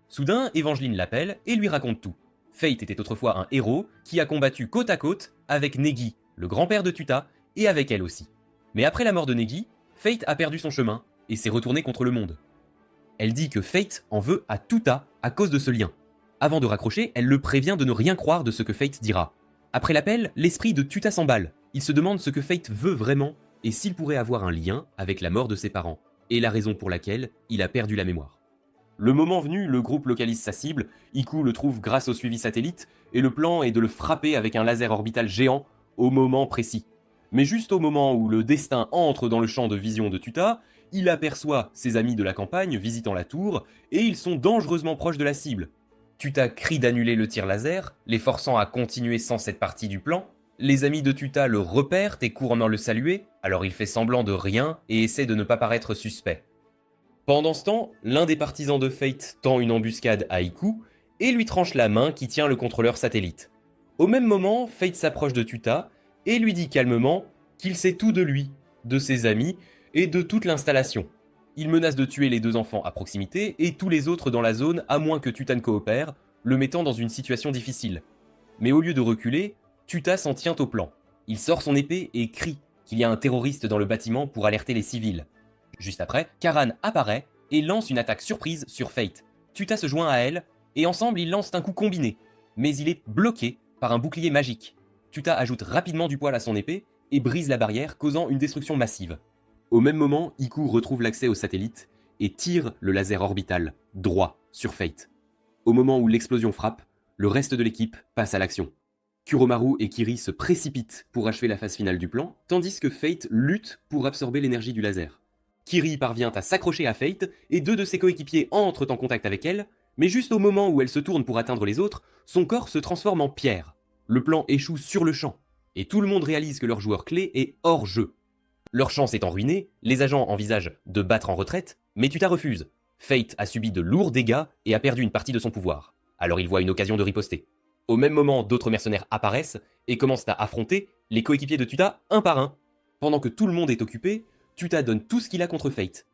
Soudain, Evangeline l'appelle et lui raconte tout. Fate était autrefois un héros qui a combattu côte à côte avec Negi, le grand-père de Tuta, et avec elle aussi. Mais après la mort de Negi, Fate a perdu son chemin et s'est retourné contre le monde. Elle dit que Fate en veut à Tuta à cause de ce lien. Avant de raccrocher, elle le prévient de ne rien croire de ce que Fate dira. Après l'appel, l'esprit de Tuta s'emballe. Il se demande ce que Fate veut vraiment et s'il pourrait avoir un lien avec la mort de ses parents, et la raison pour laquelle il a perdu la mémoire. Le moment venu, le groupe localise sa cible, Iku le trouve grâce au suivi satellite, et le plan est de le frapper avec un laser orbital géant au moment précis. Mais juste au moment où le destin entre dans le champ de vision de Tuta, il aperçoit ses amis de la campagne visitant la tour, et ils sont dangereusement proches de la cible. Tuta crie d'annuler le tir laser, les forçant à continuer sans cette partie du plan. Les amis de Tuta le repèrent et courent en le saluer, alors il fait semblant de rien et essaie de ne pas paraître suspect. Pendant ce temps, l'un des partisans de Fate tend une embuscade à Iku et lui tranche la main qui tient le contrôleur satellite. Au même moment, Fate s'approche de Tuta et lui dit calmement qu'il sait tout de lui, de ses amis et de toute l'installation. Il menace de tuer les deux enfants à proximité et tous les autres dans la zone à moins que Tuta ne coopère, le mettant dans une situation difficile. Mais au lieu de reculer, Tuta s'en tient au plan. Il sort son épée et crie qu'il y a un terroriste dans le bâtiment pour alerter les civils. Juste après, Karan apparaît et lance une attaque surprise sur Fate. Tuta se joint à elle et ensemble ils lancent un coup combiné, mais il est bloqué par un bouclier magique. Tuta ajoute rapidement du poil à son épée et brise la barrière, causant une destruction massive. Au même moment, Iku retrouve l'accès au satellite et tire le laser orbital droit sur Fate. Au moment où l'explosion frappe, le reste de l'équipe passe à l'action. Kuromaru et Kiri se précipitent pour achever la phase finale du plan, tandis que Fate lutte pour absorber l'énergie du laser. Kiri parvient à s'accrocher à Fate et deux de ses coéquipiers entrent en contact avec elle, mais juste au moment où elle se tourne pour atteindre les autres, son corps se transforme en pierre. Le plan échoue sur le champ, et tout le monde réalise que leur joueur clé est hors jeu. Leur chance étant ruinée, les agents envisagent de battre en retraite, mais Tuta refuse. Fate a subi de lourds dégâts et a perdu une partie de son pouvoir. Alors il voit une occasion de riposter. Au même moment, d'autres mercenaires apparaissent et commencent à affronter les coéquipiers de Tuta un par un. Pendant que tout le monde est occupé, Tuta donne tout ce qu'il a contre Fate.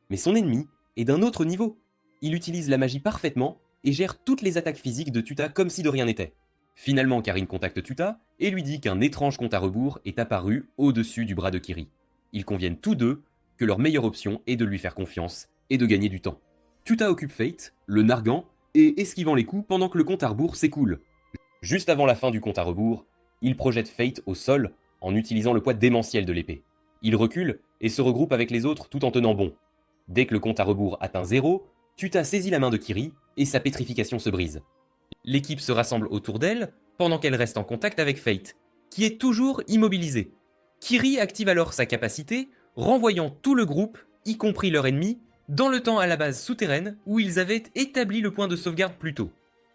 Mais son ennemi est d'un autre niveau. Il utilise la magie parfaitement et gère toutes les attaques physiques de Tuta comme si de rien n'était. Finalement, Karin contacte Tuta et lui dit qu'un étrange compte à rebours est apparu au-dessus du bras de Kiri. Ils conviennent tous deux que leur meilleure option est de lui faire confiance et de gagner du temps. Tuta occupe Fate, le narguant et esquivant les coups pendant que le compte à rebours s'écoule. Juste avant la fin du compte à rebours, il projette Fate au sol en utilisant le poids démentiel de l'épée. Il recule et se regroupe avec les autres tout en tenant bon. Dès que le compte à rebours atteint 0, Tuta saisit la main de Kiri et sa pétrification se brise. L'équipe se rassemble autour d'elle pendant qu'elle reste en contact avec Fate, qui est toujours immobilisée. Kiri active alors sa capacité, renvoyant tout le groupe, y compris leur ennemi, dans le temps à la base souterraine où ils avaient établi le point de sauvegarde plus tôt.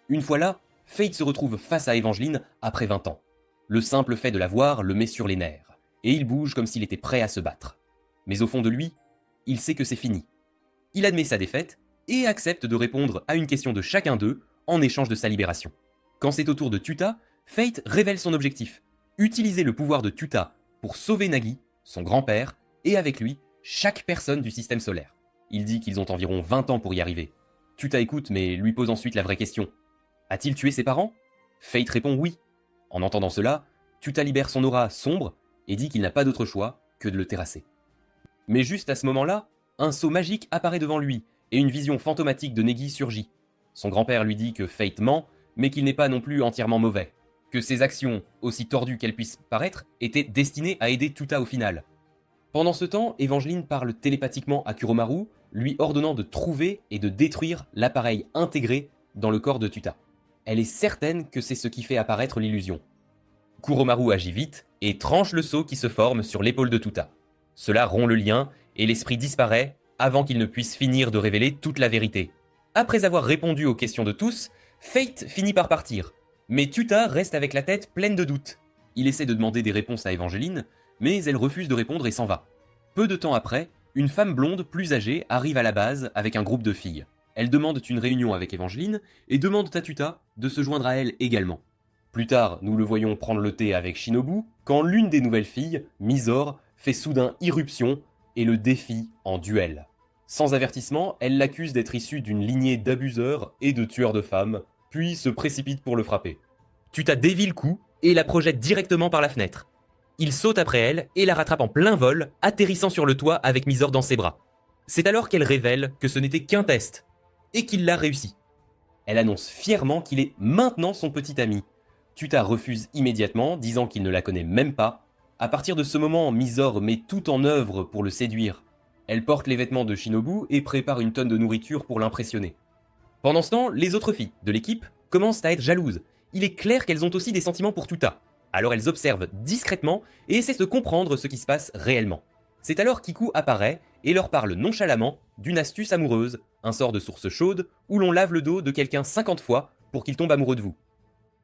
Une fois là, Fate se retrouve face à Evangeline après 20 ans. Le simple fait de la voir le met sur les nerfs, et il bouge comme s'il était prêt à se battre. Mais au fond de lui, il sait que c'est fini. Il admet sa défaite et accepte de répondre à une question de chacun d'eux en échange de sa libération. Quand c'est au tour de Tuta, Fate révèle son objectif, utiliser le pouvoir de Tuta pour sauver Nagi, son grand-père, et avec lui, chaque personne du système solaire. Il dit qu'ils ont environ 20 ans pour y arriver. Tuta écoute mais lui pose ensuite la vraie question. A-t-il tué ses parents ? Fate répond oui. En entendant cela, Tuta libère son aura sombre et dit qu'il n'a pas d'autre choix que de le terrasser. Mais juste à ce moment-là, un sceau magique apparaît devant lui et une vision fantomatique de Negi surgit. Son grand-père lui dit que Fate ment, mais qu'il n'est pas non plus entièrement mauvais. Que ses actions, aussi tordues qu'elles puissent paraître, étaient destinées à aider Tuta au final. Pendant ce temps, Evangeline parle télépathiquement à Kuromaru, lui ordonnant de trouver et de détruire l'appareil intégré dans le corps de Tuta. Elle est certaine que c'est ce qui fait apparaître l'illusion. Kuromaru agit vite et tranche le sceau qui se forme sur l'épaule de Tuta. Cela rompt le lien et l'esprit disparaît avant qu'il ne puisse finir de révéler toute la vérité. Après avoir répondu aux questions de tous, Fate finit par partir. Mais Tuta reste avec la tête pleine de doutes. Il essaie de demander des réponses à Evangeline, mais elle refuse de répondre et s'en va. Peu de temps après, Une femme blonde plus âgée arrive à la base avec un groupe de filles. Elles demandent une réunion avec Evangeline et demandent à Tuta de se joindre à elle également. Plus tard, nous le voyons prendre le thé avec Shinobu, quand l'une des nouvelles filles, Misor, fait soudain irruption et le défie en duel. Sans avertissement, elle l'accuse d'être issue d'une lignée d'abuseurs et de tueurs de femmes, puis se précipite pour le frapper. Tuta dévie le coup et la projette directement par la fenêtre. Il saute après elle et la rattrape en plein vol, atterrissant sur le toit avec Misor dans ses bras. C'est alors qu'elle révèle que ce n'était qu'un test, et qu'il l'a réussi. Elle annonce fièrement qu'il est maintenant son petit ami. Tuta refuse immédiatement, disant qu'il ne la connaît même pas. À partir de ce moment, Misor met tout en œuvre pour le séduire. Elle porte les vêtements de Shinobu et prépare une tonne de nourriture pour l'impressionner. Pendant ce temps, les autres filles de l'équipe commencent à être jalouses. Il est clair qu'elles ont aussi des sentiments pour Tuta. Alors elles observent discrètement et essaient de comprendre ce qui se passe réellement. C'est alors qu'Iku apparaît et leur parle nonchalamment d'une astuce amoureuse, un sort de source chaude où l'on lave le dos de quelqu'un 50 fois pour qu'il tombe amoureux de vous.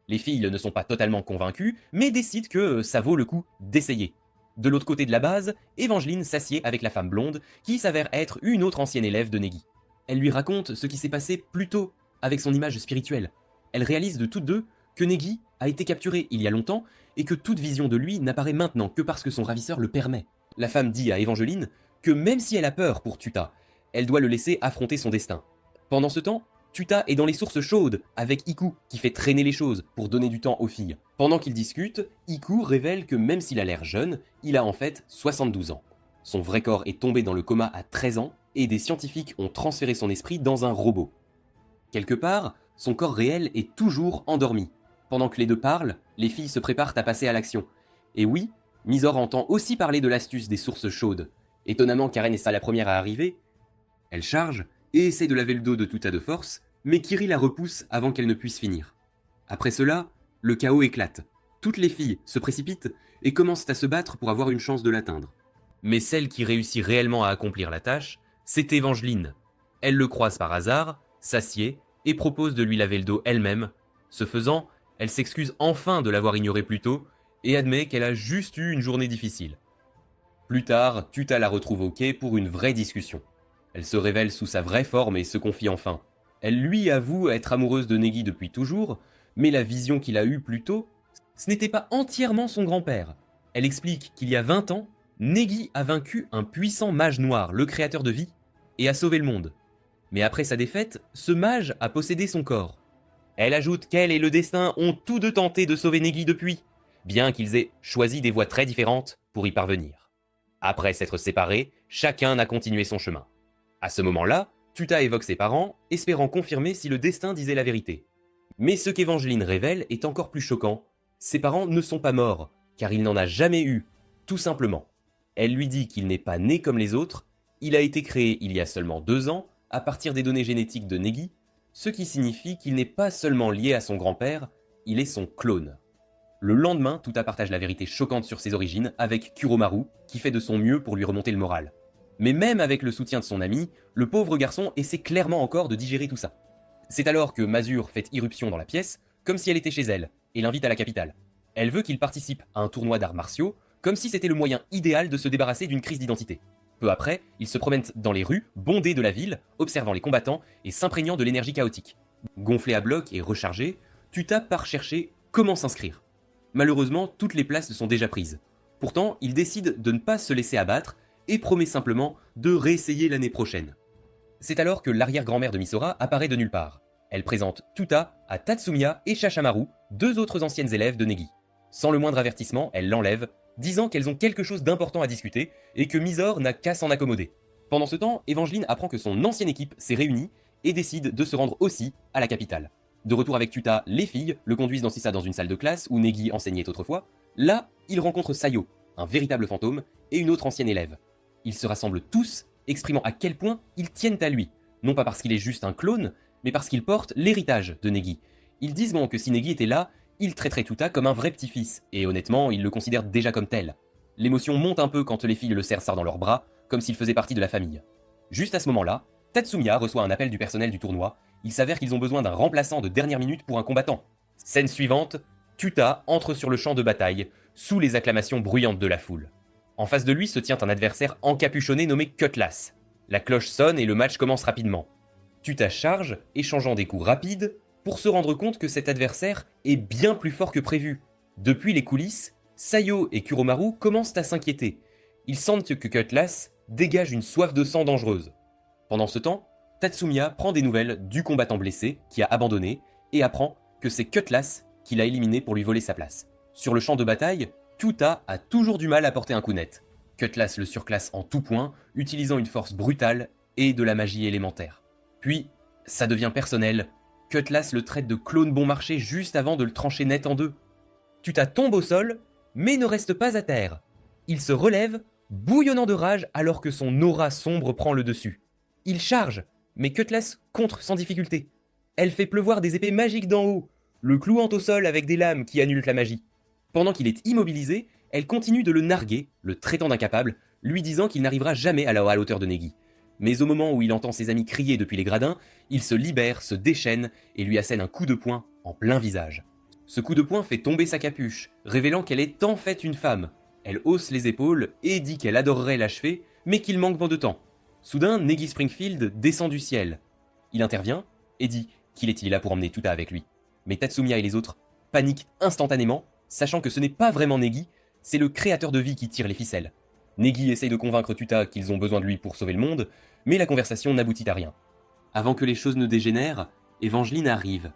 Les filles ne sont pas totalement convaincues, mais décident que ça vaut le coup d'essayer. De l'autre côté de la base, Evangeline s'assied avec la femme blonde, qui s'avère être une autre ancienne élève de Negi. Elle lui raconte ce qui s'est passé plus tôt avec son image spirituelle. Elle réalise de toutes deux que Negi a été capturé il y a longtemps et que toute vision de lui n'apparaît maintenant que parce que son ravisseur le permet. La femme dit à Evangeline que même si elle a peur pour Tuta, elle doit le laisser affronter son destin. Pendant ce temps, Tuta est dans les sources chaudes avec Iku qui fait traîner les choses pour donner du temps aux filles. Pendant qu'ils discutent, Iku révèle que même s'il a l'air jeune, il a en fait 72 ans. Son vrai corps est tombé dans le coma à 13 ans et des scientifiques ont transféré son esprit dans un robot. Quelque part, son corps réel est toujours endormi. Pendant que les deux parlent, les filles se préparent à passer à l'action. Et oui, Misor entend aussi parler de l'astuce des sources chaudes. Étonnamment, Karen est la première à arriver. Elle charge et essaie de laver le dos de Tuta de force, mais Kiri la repousse avant qu'elle ne puisse finir. Après cela, le chaos éclate. Toutes les filles se précipitent et commencent à se battre pour avoir une chance de l'atteindre. Mais celle qui réussit réellement à accomplir la tâche, c'est Evangeline. Elle le croise par hasard, s'assied et propose de lui laver le dos elle-même. Ce faisant, elle s'excuse enfin de l'avoir ignoré plus tôt et admet qu'elle a juste eu une journée difficile. Plus tard, Tuta la retrouve au quai pour une vraie discussion. Elle se révèle sous sa vraie forme et se confie enfin. Elle lui avoue être amoureuse de Negi depuis toujours, mais la vision qu'il a eue plus tôt, ce n'était pas entièrement son grand-père. Elle explique qu'il y a 20 ans, Negi a vaincu un puissant mage noir, le créateur de vie, et a sauvé le monde. Mais après sa défaite, ce mage a possédé son corps. Elle ajoute qu'elle et le destin ont tous deux tenté de sauver Negi depuis, bien qu'ils aient choisi des voies très différentes pour y parvenir. Après s'être séparés, chacun a continué son chemin. À ce moment-là, Tuta évoque ses parents, espérant confirmer si le destin disait la vérité. Mais ce qu'Evangeline révèle est encore plus choquant. Ses parents ne sont pas morts, car il n'en a jamais eu, tout simplement. Elle lui dit qu'il n'est pas né comme les autres, il a été créé il y a seulement 2 ans, à partir des données génétiques de Negi, ce qui signifie qu'il n'est pas seulement lié à son grand-père, il est son clone. Le lendemain, Tuta partage la vérité choquante sur ses origines avec Kuromaru, qui fait de son mieux pour lui remonter le moral. Mais même avec le soutien de son ami, le pauvre garçon essaie clairement encore de digérer tout ça. C'est alors que Masure fait irruption dans la pièce, comme si elle était chez elle, et l'invite à la capitale. Elle veut qu'il participe à un tournoi d'arts martiaux, comme si c'était le moyen idéal de se débarrasser d'une crise d'identité. Peu après, il se promène dans les rues, bondées de la ville, observant les combattants et s'imprégnant de l'énergie chaotique. Gonflé à bloc et rechargé, Tuta part chercher comment s'inscrire. Malheureusement, toutes les places sont déjà prises. Pourtant, il décide de ne pas se laisser abattre et promet simplement de réessayer l'année prochaine. C'est alors que l'arrière-grand-mère de Misora apparaît de nulle part. Elle présente Tuta à Tatsumiya et Shashamaru, 2 autres anciennes élèves de Negi. Sans le moindre avertissement, elle l'enlève, disant qu'elles ont quelque chose d'important à discuter et que Misor n'a qu'à s'en accommoder. Pendant ce temps, Evangeline apprend que son ancienne équipe s'est réunie et décide de se rendre aussi à la capitale. De retour avec Tuta, les filles le conduisent dans une salle de classe où Negi enseignait autrefois. Là, il rencontre Sayo, un véritable fantôme, et une autre ancienne élève. Ils se rassemblent tous, exprimant à quel point ils tiennent à lui, non pas parce qu'il est juste un clone, mais parce qu'il porte l'héritage de Negi. Ils disent bon que si Negi était là, il traiterait Tuta comme un vrai petit-fils, et honnêtement, ils le considèrent déjà comme tel. L'émotion monte un peu quand les filles le serrent ça dans leurs bras, comme s'il faisait partie de la famille. Juste à ce moment-là, Tatsumiya reçoit un appel du personnel du tournoi. Il s'avère qu'ils ont besoin d'un remplaçant de dernière minute pour un combattant. Scène suivante, Tuta entre sur le champ de bataille, sous les acclamations bruyantes de la foule. En face de lui se tient un adversaire encapuchonné nommé Cutlass. La cloche sonne et le match commence rapidement. Tuta charge, échangeant des coups rapides, pour se rendre compte que cet adversaire est bien plus fort que prévu. Depuis les coulisses, Sayo et Kuromaru commencent à s'inquiéter. Ils sentent que Cutlass dégage une soif de sang dangereuse. Pendant ce temps, Tatsumiya prend des nouvelles du combattant blessé qui a abandonné et apprend que c'est Cutlass qui l'a éliminé pour lui voler sa place. Sur le champ de bataille, Tuta a toujours du mal à porter un coup net. Cutlass le surclasse en tout point, utilisant une force brutale et de la magie élémentaire. Puis, ça devient personnel. Cutlass le traite de clone bon marché juste avant de le trancher net en deux. Tuta tombe au sol, mais ne reste pas à terre. Il se relève, bouillonnant de rage alors que son aura sombre prend le dessus. Il charge, mais Cutlass contre sans difficulté. Elle fait pleuvoir des épées magiques d'en haut, le clouant au sol avec des lames qui annulent la magie. Pendant qu'il est immobilisé, elle continue de le narguer, le traitant d'incapable, lui disant qu'il n'arrivera jamais à la hauteur de Negi. Mais au moment où il entend ses amis crier depuis les gradins, il se libère, se déchaîne et lui assène un coup de poing en plein visage. Ce coup de poing fait tomber sa capuche, révélant qu'elle est en fait une femme. Elle hausse les épaules et dit qu'elle adorerait l'achever, mais qu'il manque de temps. Soudain, Negi Springfield descend du ciel. Il intervient et dit qu'il est là pour emmener Tuta avec lui. Mais Tatsumiya et les autres paniquent instantanément, sachant que ce n'est pas vraiment Negi, c'est le créateur de vie qui tire les ficelles. Negi essaye de convaincre Tuta qu'ils ont besoin de lui pour sauver le monde, mais la conversation n'aboutit à rien. Avant que les choses ne dégénèrent, Evangeline arrive.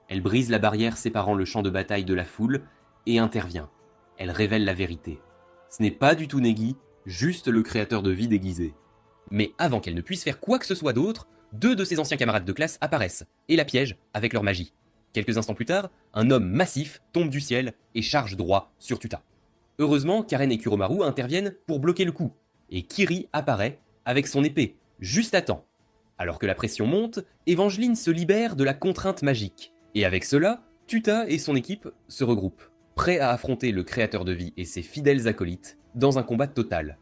Elle brise la barrière séparant le champ de bataille de la foule et intervient. Elle révèle la vérité. Ce n'est pas du tout Negi, juste le créateur de vie déguisé. Mais avant qu'elle ne puisse faire quoi que ce soit d'autre, deux de ses anciens camarades de classe apparaissent et la piègent avec leur magie. Quelques instants plus tard, un homme massif tombe du ciel et charge droit sur Tuta. Heureusement, Karen et Kuromaru interviennent pour bloquer le coup, et Kiri apparaît avec son épée, juste à temps. Alors que la pression monte, Evangeline se libère de la contrainte magique, et avec cela, Tuta et son équipe se regroupent, prêts à affronter le créateur de vie et ses fidèles acolytes dans un combat total.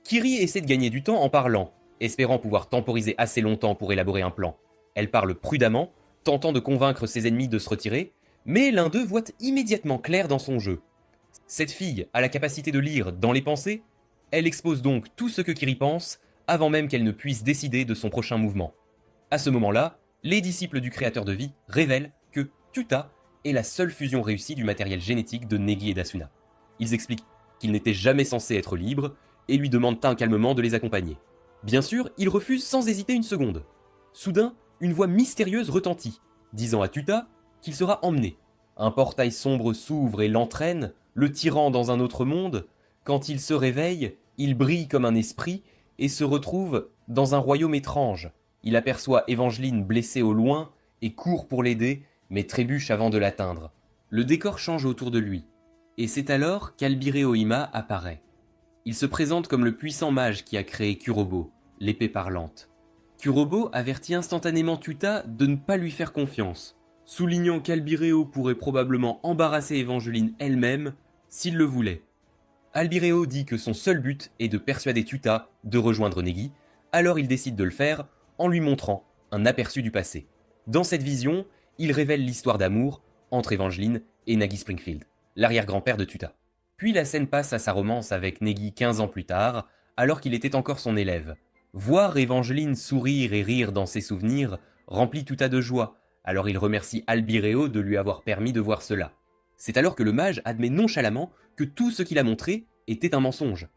Kiri essaie de gagner du temps en parlant, espérant pouvoir temporiser assez longtemps pour élaborer un plan. Elle parle prudemment, tentant de convaincre ses ennemis de se retirer, mais l'un d'eux voit immédiatement clair dans son jeu. Cette fille a la capacité de lire dans les pensées, elle expose donc tout ce que Kiri pense, avant même qu'elle ne puisse décider de son prochain mouvement. À ce moment-là, les disciples du créateur de vie révèlent que Tuta est la seule fusion réussie du matériel génétique de Negi et d'Asuna. Ils expliquent qu'il n'était jamais censé être libre, et lui demandent calmement de les accompagner. Bien sûr, il refuse sans hésiter une seconde. Soudain, une voix mystérieuse retentit, disant à Tuta qu'il sera emmené. Un portail sombre s'ouvre et l'entraîne, le tirant dans un autre monde. Quand il se réveille, il brille comme un esprit et se retrouve dans un royaume étrange. Il aperçoit Evangeline blessée au loin et court pour l'aider, mais trébuche avant de l'atteindre. Le décor change autour de lui, et c'est alors qu'Albiré Oima apparaît. Il se présente comme le puissant mage qui a créé Kurobo, l'épée parlante. Kurobo avertit instantanément Tuta de ne pas lui faire confiance, soulignant qu'Albireo pourrait probablement embarrasser Evangeline elle-même s'il le voulait. Albireo dit que son seul but est de persuader Tuta de rejoindre Negi, alors il décide de le faire en lui montrant un aperçu du passé. Dans cette vision, il révèle l'histoire d'amour entre Evangeline et Nagi Springfield, l'arrière-grand-père de Tuta. Puis la scène passe à sa romance avec Negi 15 ans plus tard, alors qu'il était encore son élève. Voir Evangeline sourire et rire dans ses souvenirs remplit Tuta de joie, alors il remercie Albireo de lui avoir permis de voir cela. C'est alors que le mage admet nonchalamment que tout ce qu'il a montré était un mensonge.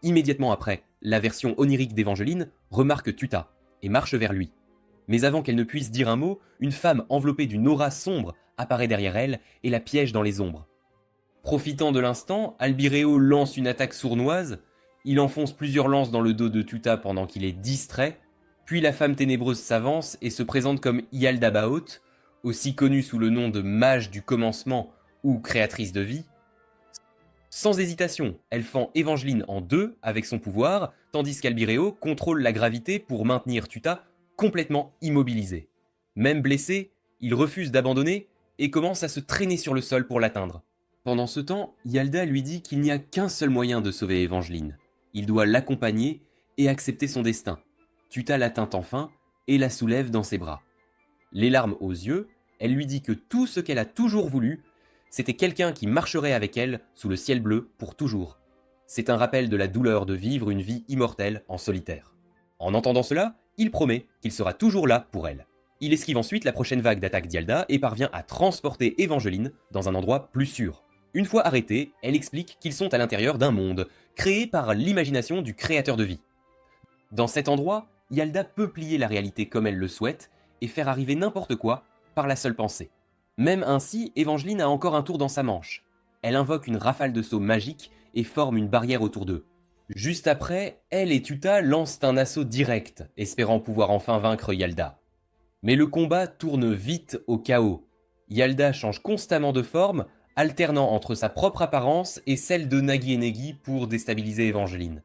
Immédiatement après, la version onirique d'Evangeline remarque Tuta et marche vers lui. Mais avant qu'elle ne puisse dire un mot, une femme enveloppée d'une aura sombre apparaît derrière elle et la piège dans les ombres. Profitant de l'instant, Albireo lance une attaque sournoise, il enfonce plusieurs lances dans le dos de Tuta pendant qu'il est distrait, puis la femme ténébreuse s'avance et se présente comme Yaldabaoth, aussi connue sous le nom de mage du commencement ou créatrice de vie. Sans hésitation, elle fend Evangeline en deux avec son pouvoir, tandis qu'Albireo contrôle la gravité pour maintenir Tuta complètement immobilisé. Même blessé, il refuse d'abandonner et commence à se traîner sur le sol pour l'atteindre. Pendant ce temps, Yalda lui dit qu'il n'y a qu'un seul moyen de sauver Evangeline. Il doit l'accompagner et accepter son destin. Tuta l'atteint enfin et la soulève dans ses bras. Les larmes aux yeux, elle lui dit que tout ce qu'elle a toujours voulu, c'était quelqu'un qui marcherait avec elle sous le ciel bleu pour toujours. C'est un rappel de la douleur de vivre une vie immortelle en solitaire. En entendant cela, il promet qu'il sera toujours là pour elle. Il esquive ensuite la prochaine vague d'attaque d'Ialda et parvient à transporter Evangeline dans un endroit plus sûr. Une fois arrêtée, elle explique qu'ils sont à l'intérieur d'un monde, créé par l'imagination du créateur de vie. Dans cet endroit, Ialda peut plier la réalité comme elle le souhaite et faire arriver n'importe quoi par la seule pensée. Même ainsi, Evangeline a encore un tour dans sa manche. Elle invoque une rafale de sauts magiques et forme une barrière autour d'eux. Juste après, elle et Tuta lancent un assaut direct, espérant pouvoir enfin vaincre Ialda. Mais le combat tourne vite au chaos. Ialda change constamment de forme, alternant entre sa propre apparence et celle de Nagi et Negi pour déstabiliser Evangeline.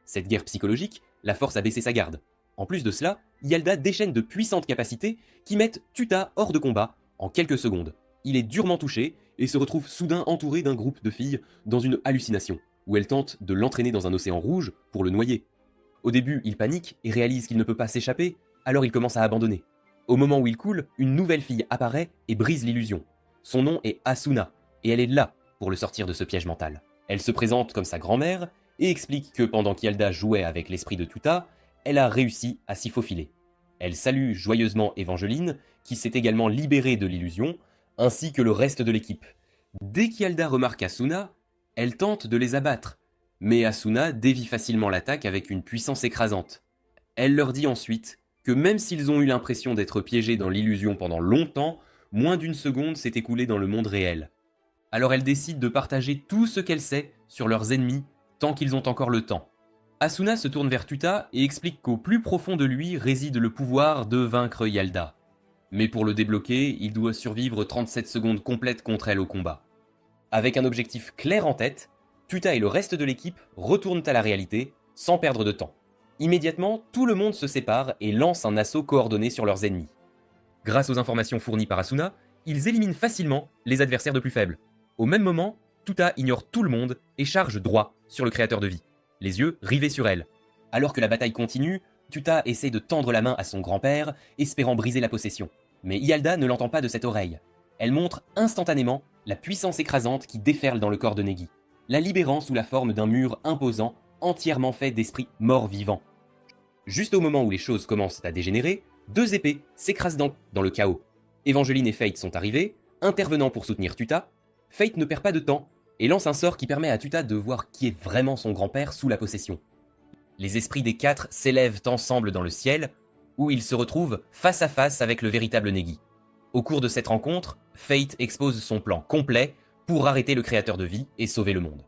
Cette guerre psychologique la force à baisser sa garde. En plus de cela, Ialda déchaîne de puissantes capacités qui mettent Tuta hors de combat en quelques secondes. Il est durement touché et se retrouve soudain entouré d'un groupe de filles dans une hallucination, où elle tente de l'entraîner dans un océan rouge pour le noyer. Au début, il panique et réalise qu'il ne peut pas s'échapper, alors il commence à abandonner. Au moment où il coule, une nouvelle fille apparaît et brise l'illusion. Son nom est Asuna, et elle est là pour le sortir de ce piège mental. Elle se présente comme sa grand-mère et explique que pendant qu'Ialda jouait avec l'esprit de Tuta, elle a réussi à s'y faufiler. Elle salue joyeusement Evangeline, qui s'est également libérée de l'illusion, ainsi que le reste de l'équipe. Dès qu'Ialda remarque Asuna, elle tente de les abattre, mais Asuna dévie facilement l'attaque avec une puissance écrasante. Elle leur dit ensuite que même s'ils ont eu l'impression d'être piégés dans l'illusion pendant longtemps, moins d'une seconde s'est écoulée dans le monde réel. Alors elle décide de partager tout ce qu'elle sait sur leurs ennemis tant qu'ils ont encore le temps. Asuna se tourne vers Tuta et explique qu'au plus profond de lui réside le pouvoir de vaincre Ialda. Mais pour le débloquer, il doit survivre 37 secondes complètes contre elle au combat. Avec un objectif clair en tête, Tuta et le reste de l'équipe retournent à la réalité sans perdre de temps. Immédiatement, tout le monde se sépare et lance un assaut coordonné sur leurs ennemis. Grâce aux informations fournies par Asuna, ils éliminent facilement les adversaires de plus faibles. Au même moment, Tuta ignore tout le monde et charge droit sur le créateur de vie, les yeux rivés sur elle. Alors que la bataille continue, Tuta essaie de tendre la main à son grand-père, espérant briser la possession. Mais Ialda ne l'entend pas de cette oreille. Elle montre instantanément la puissance écrasante qui déferle dans le corps de Negi, la libérant sous la forme d'un mur imposant, entièrement fait d'esprits morts-vivants. Juste au moment où les choses commencent à dégénérer, deux épées s'écrasent dans le chaos. Evangeline et Fate sont arrivés, intervenant pour soutenir Tuta. Fate ne perd pas de temps et lance un sort qui permet à Tuta de voir qui est vraiment son grand-père sous la possession. Les esprits des quatre s'élèvent ensemble dans le ciel, où ils se retrouvent face à face avec le véritable Negi. Au cours de cette rencontre, Fate expose son plan complet pour arrêter le créateur de vie et sauver le monde.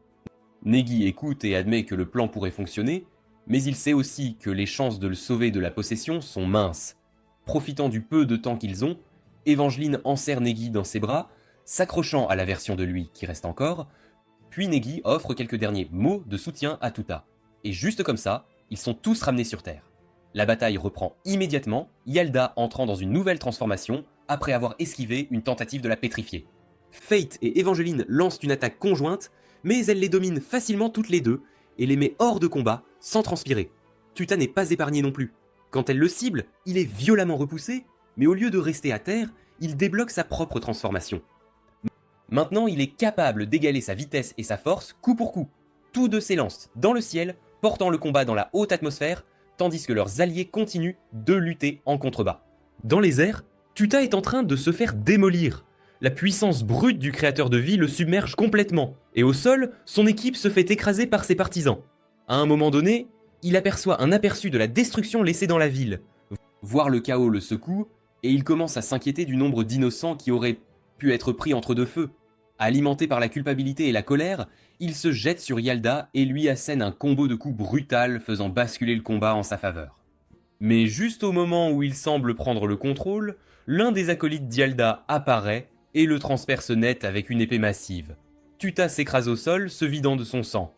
Negi écoute et admet que le plan pourrait fonctionner, mais il sait aussi que les chances de le sauver de la possession sont minces. Profitant du peu de temps qu'ils ont, Evangeline enserre Negi dans ses bras, s'accrochant à la version de lui qui reste encore, puis Negi offre quelques derniers mots de soutien à Tuta. Et juste comme ça, ils sont tous ramenés sur Terre. La bataille reprend immédiatement, Ialda entrant dans une nouvelle transformation après avoir esquivé une tentative de la pétrifier. Fate et Evangeline lancent une attaque conjointe, mais elle les domine facilement toutes les deux et les met hors de combat sans transpirer. Tuta n'est pas épargné non plus. Quand elle le cible, il est violemment repoussé, mais au lieu de rester à terre, il débloque sa propre transformation. Maintenant, il est capable d'égaler sa vitesse et sa force coup pour coup. Tous deux s'élancent dans le ciel, portant le combat dans la haute atmosphère, tandis que leurs alliés continuent de lutter en contrebas. Dans les airs, Tuta est en train de se faire démolir. La puissance brute du créateur de vie le submerge complètement, et au sol, son équipe se fait écraser par ses partisans. À un moment donné, il aperçoit un aperçu de la destruction laissée dans la ville. Voir le chaos le secoue, et il commence à s'inquiéter du nombre d'innocents qui auraient pu être pris entre deux feux. Alimenté par la culpabilité et la colère, il se jette sur Ialda et lui assène un combo de coups brutal faisant basculer le combat en sa faveur. Mais juste au moment où il semble prendre le contrôle, l'un des acolytes d'Ialda apparaît et le transperce net avec une épée massive. Tuta s'écrase au sol, se vidant de son sang.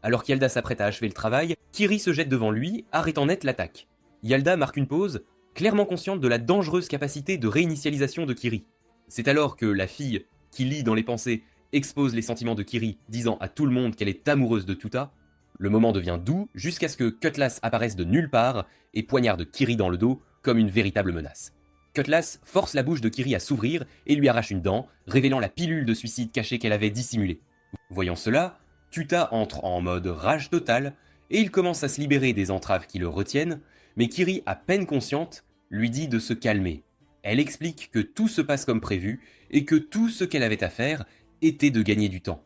Alors qu'Ialda s'apprête à achever le travail, Kiri se jette devant lui, arrêtant net l'attaque. Ialda marque une pause, clairement consciente de la dangereuse capacité de réinitialisation de Kiri. C'est alors que la fille, qui lit dans les pensées, expose les sentiments de Kiri, disant à tout le monde qu'elle est amoureuse de Tuta. Le moment devient doux jusqu'à ce que Cutlass apparaisse de nulle part et poignarde Kiri dans le dos comme une véritable menace. Cutlass force la bouche de Kiri à s'ouvrir et lui arrache une dent, révélant la pilule de suicide cachée qu'elle avait dissimulée. Voyant cela, Tuta entre en mode rage totale et il commence à se libérer des entraves qui le retiennent, mais Kiri, à peine consciente, lui dit de se calmer. Elle explique que tout se passe comme prévu et que tout ce qu'elle avait à faire était de gagner du temps.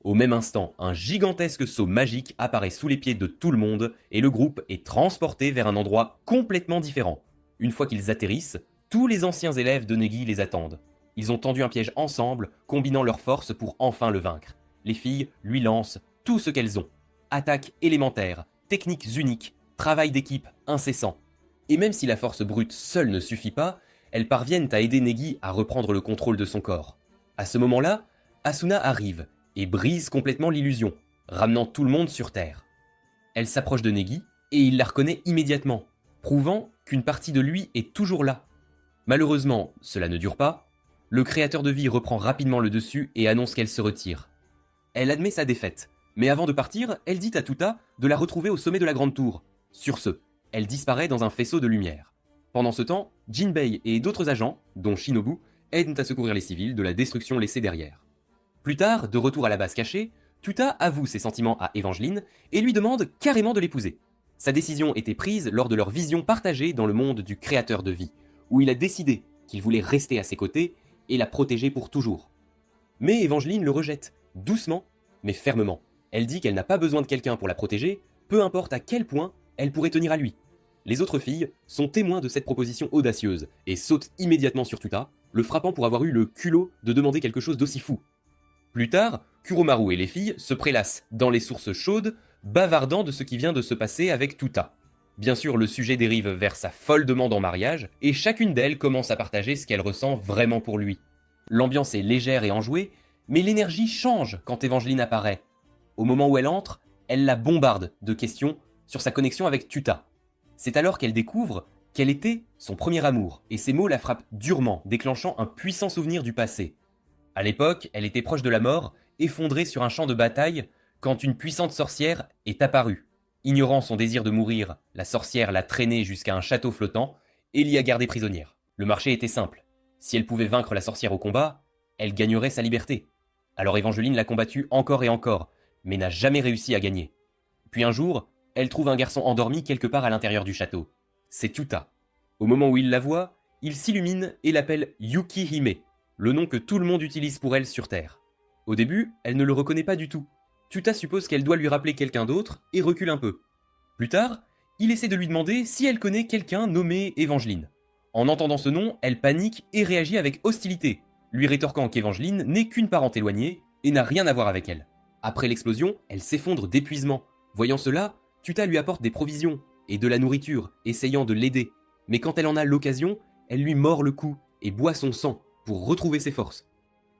Au même instant, un gigantesque saut magique apparaît sous les pieds de tout le monde et le groupe est transporté vers un endroit complètement différent. Une fois qu'ils atterrissent, tous les anciens élèves de Negi les attendent. Ils ont tendu un piège ensemble, combinant leurs forces pour enfin le vaincre. Les filles lui lancent tout ce qu'elles ont. Attaques élémentaires, techniques uniques, travail d'équipe incessant. Et même si la force brute seule ne suffit pas, elles parviennent à aider Negi à reprendre le contrôle de son corps. À ce moment-là, Asuna arrive et brise complètement l'illusion, ramenant tout le monde sur Terre. Elle s'approche de Negi et il la reconnaît immédiatement, prouvant qu'une partie de lui est toujours là. Malheureusement, cela ne dure pas. Le créateur de vie reprend rapidement le dessus et annonce qu'elle se retire. Elle admet sa défaite, mais avant de partir, elle dit à Tuta de la retrouver au sommet de la grande tour. Sur ce, elle disparaît dans un faisceau de lumière. Pendant ce temps, Jinbei et d'autres agents, dont Shinobu, aident à secourir les civils de la destruction laissée derrière. Plus tard, de retour à la base cachée, Tuta avoue ses sentiments à Evangeline et lui demande carrément de l'épouser. Sa décision était prise lors de leur vision partagée dans le monde du créateur de vie, où il a décidé qu'il voulait rester à ses côtés et la protéger pour toujours. Mais Evangeline le rejette, doucement mais fermement. Elle dit qu'elle n'a pas besoin de quelqu'un pour la protéger, peu importe à quel point elle pourrait tenir à lui. Les autres filles sont témoins de cette proposition audacieuse et sautent immédiatement sur Tuta, le frappant pour avoir eu le culot de demander quelque chose d'aussi fou. Plus tard, Kuromaru et les filles se prélassent dans les sources chaudes, bavardant de ce qui vient de se passer avec Tuta. Bien sûr, le sujet dérive vers sa folle demande en mariage, et chacune d'elles commence à partager ce qu'elle ressent vraiment pour lui. L'ambiance est légère et enjouée, mais l'énergie change quand Evangeline apparaît. Au moment où elle entre, elle la bombarde de questions sur sa connexion avec Tuta. C'est alors qu'elle découvre qu'elle était son premier amour, et ces mots la frappent durement, déclenchant un puissant souvenir du passé. À l'époque, elle était proche de la mort, effondrée sur un champ de bataille, quand une puissante sorcière est apparue. Ignorant son désir de mourir, la sorcière l'a traînée jusqu'à un château flottant et l'y a gardée prisonnière. Le marché était simple. Si elle pouvait vaincre la sorcière au combat, elle gagnerait sa liberté. Alors Evangeline l'a combattue encore et encore, mais n'a jamais réussi à gagner. Puis un jour, elle trouve un garçon endormi quelque part à l'intérieur du château. C'est Tuta. Au moment où il la voit, il s'illumine et l'appelle Yukihime, le nom que tout le monde utilise pour elle sur Terre. Au début, elle ne le reconnaît pas du tout. Tuta suppose qu'elle doit lui rappeler quelqu'un d'autre et recule un peu. Plus tard, il essaie de lui demander si elle connaît quelqu'un nommé Evangeline. En entendant ce nom, elle panique et réagit avec hostilité, lui rétorquant qu'Evangeline n'est qu'une parente éloignée et n'a rien à voir avec elle. Après l'explosion, elle s'effondre d'épuisement. Voyant cela, Tuta lui apporte des provisions et de la nourriture, essayant de l'aider. Mais quand elle en a l'occasion, elle lui mord le cou et boit son sang pour retrouver ses forces.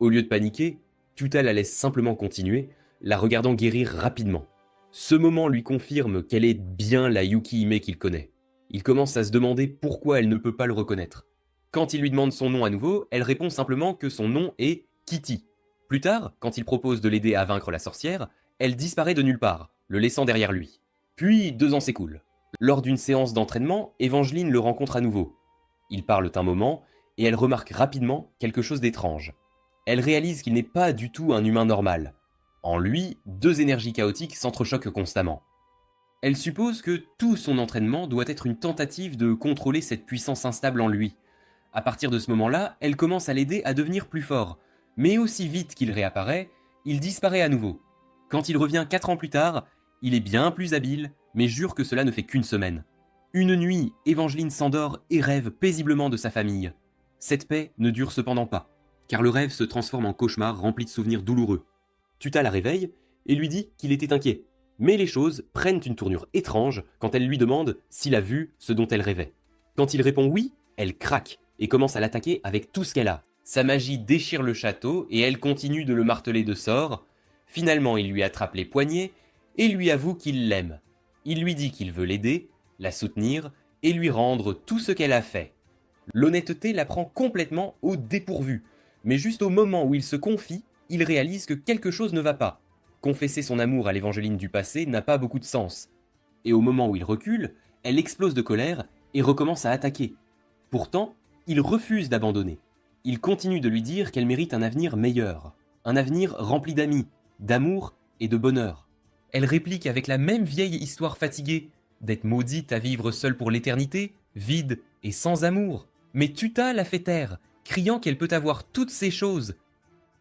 Au lieu de paniquer, Tuta la laisse simplement continuer, la regardant guérir rapidement. Ce moment lui confirme qu'elle est bien la Yukihime qu'il connaît. Il commence à se demander pourquoi elle ne peut pas le reconnaître. Quand il lui demande son nom à nouveau, elle répond simplement que son nom est Kitty. Plus tard, quand il propose de l'aider à vaincre la sorcière, elle disparaît de nulle part, le laissant derrière lui. Puis 2 ans s'écoulent. Lors d'une séance d'entraînement, Evangeline le rencontre à nouveau. Ils parlent un moment, et elle remarque rapidement quelque chose d'étrange. Elle réalise qu'il n'est pas du tout un humain normal. En lui, 2 énergies chaotiques s'entrechoquent constamment. Elle suppose que tout son entraînement doit être une tentative de contrôler cette puissance instable en lui. À partir de ce moment-là, elle commence à l'aider à devenir plus fort, mais aussi vite qu'il réapparaît, il disparaît à nouveau. Quand il revient 4 ans plus tard, il est bien plus habile, mais jure que cela ne fait qu'une semaine. Une nuit, Evangeline s'endort et rêve paisiblement de sa famille. Cette paix ne dure cependant pas, car le rêve se transforme en cauchemar rempli de souvenirs douloureux. Tuta la réveille et lui dit qu'il était inquiet, mais les choses prennent une tournure étrange quand elle lui demande s'il a vu ce dont elle rêvait. Quand il répond oui, elle craque et commence à l'attaquer avec tout ce qu'elle a. Sa magie déchire le château et elle continue de le marteler de sorts. Finalement, il lui attrape les poignets et lui avoue qu'il l'aime. Il lui dit qu'il veut l'aider, la soutenir et lui rendre tout ce qu'elle a fait. L'honnêteté la prend complètement au dépourvu, mais juste au moment où il se confie, il réalise que quelque chose ne va pas. Confesser son amour à l'Évangeline du passé n'a pas beaucoup de sens. Et au moment où il recule, elle explose de colère et recommence à attaquer. Pourtant, il refuse d'abandonner. Il continue de lui dire qu'elle mérite un avenir meilleur, un avenir rempli d'amis, d'amour et de bonheur. Elle réplique avec la même vieille histoire fatiguée, d'être maudite à vivre seule pour l'éternité, vide et sans amour. Mais Tuta la fait taire, criant qu'elle peut avoir toutes ces choses.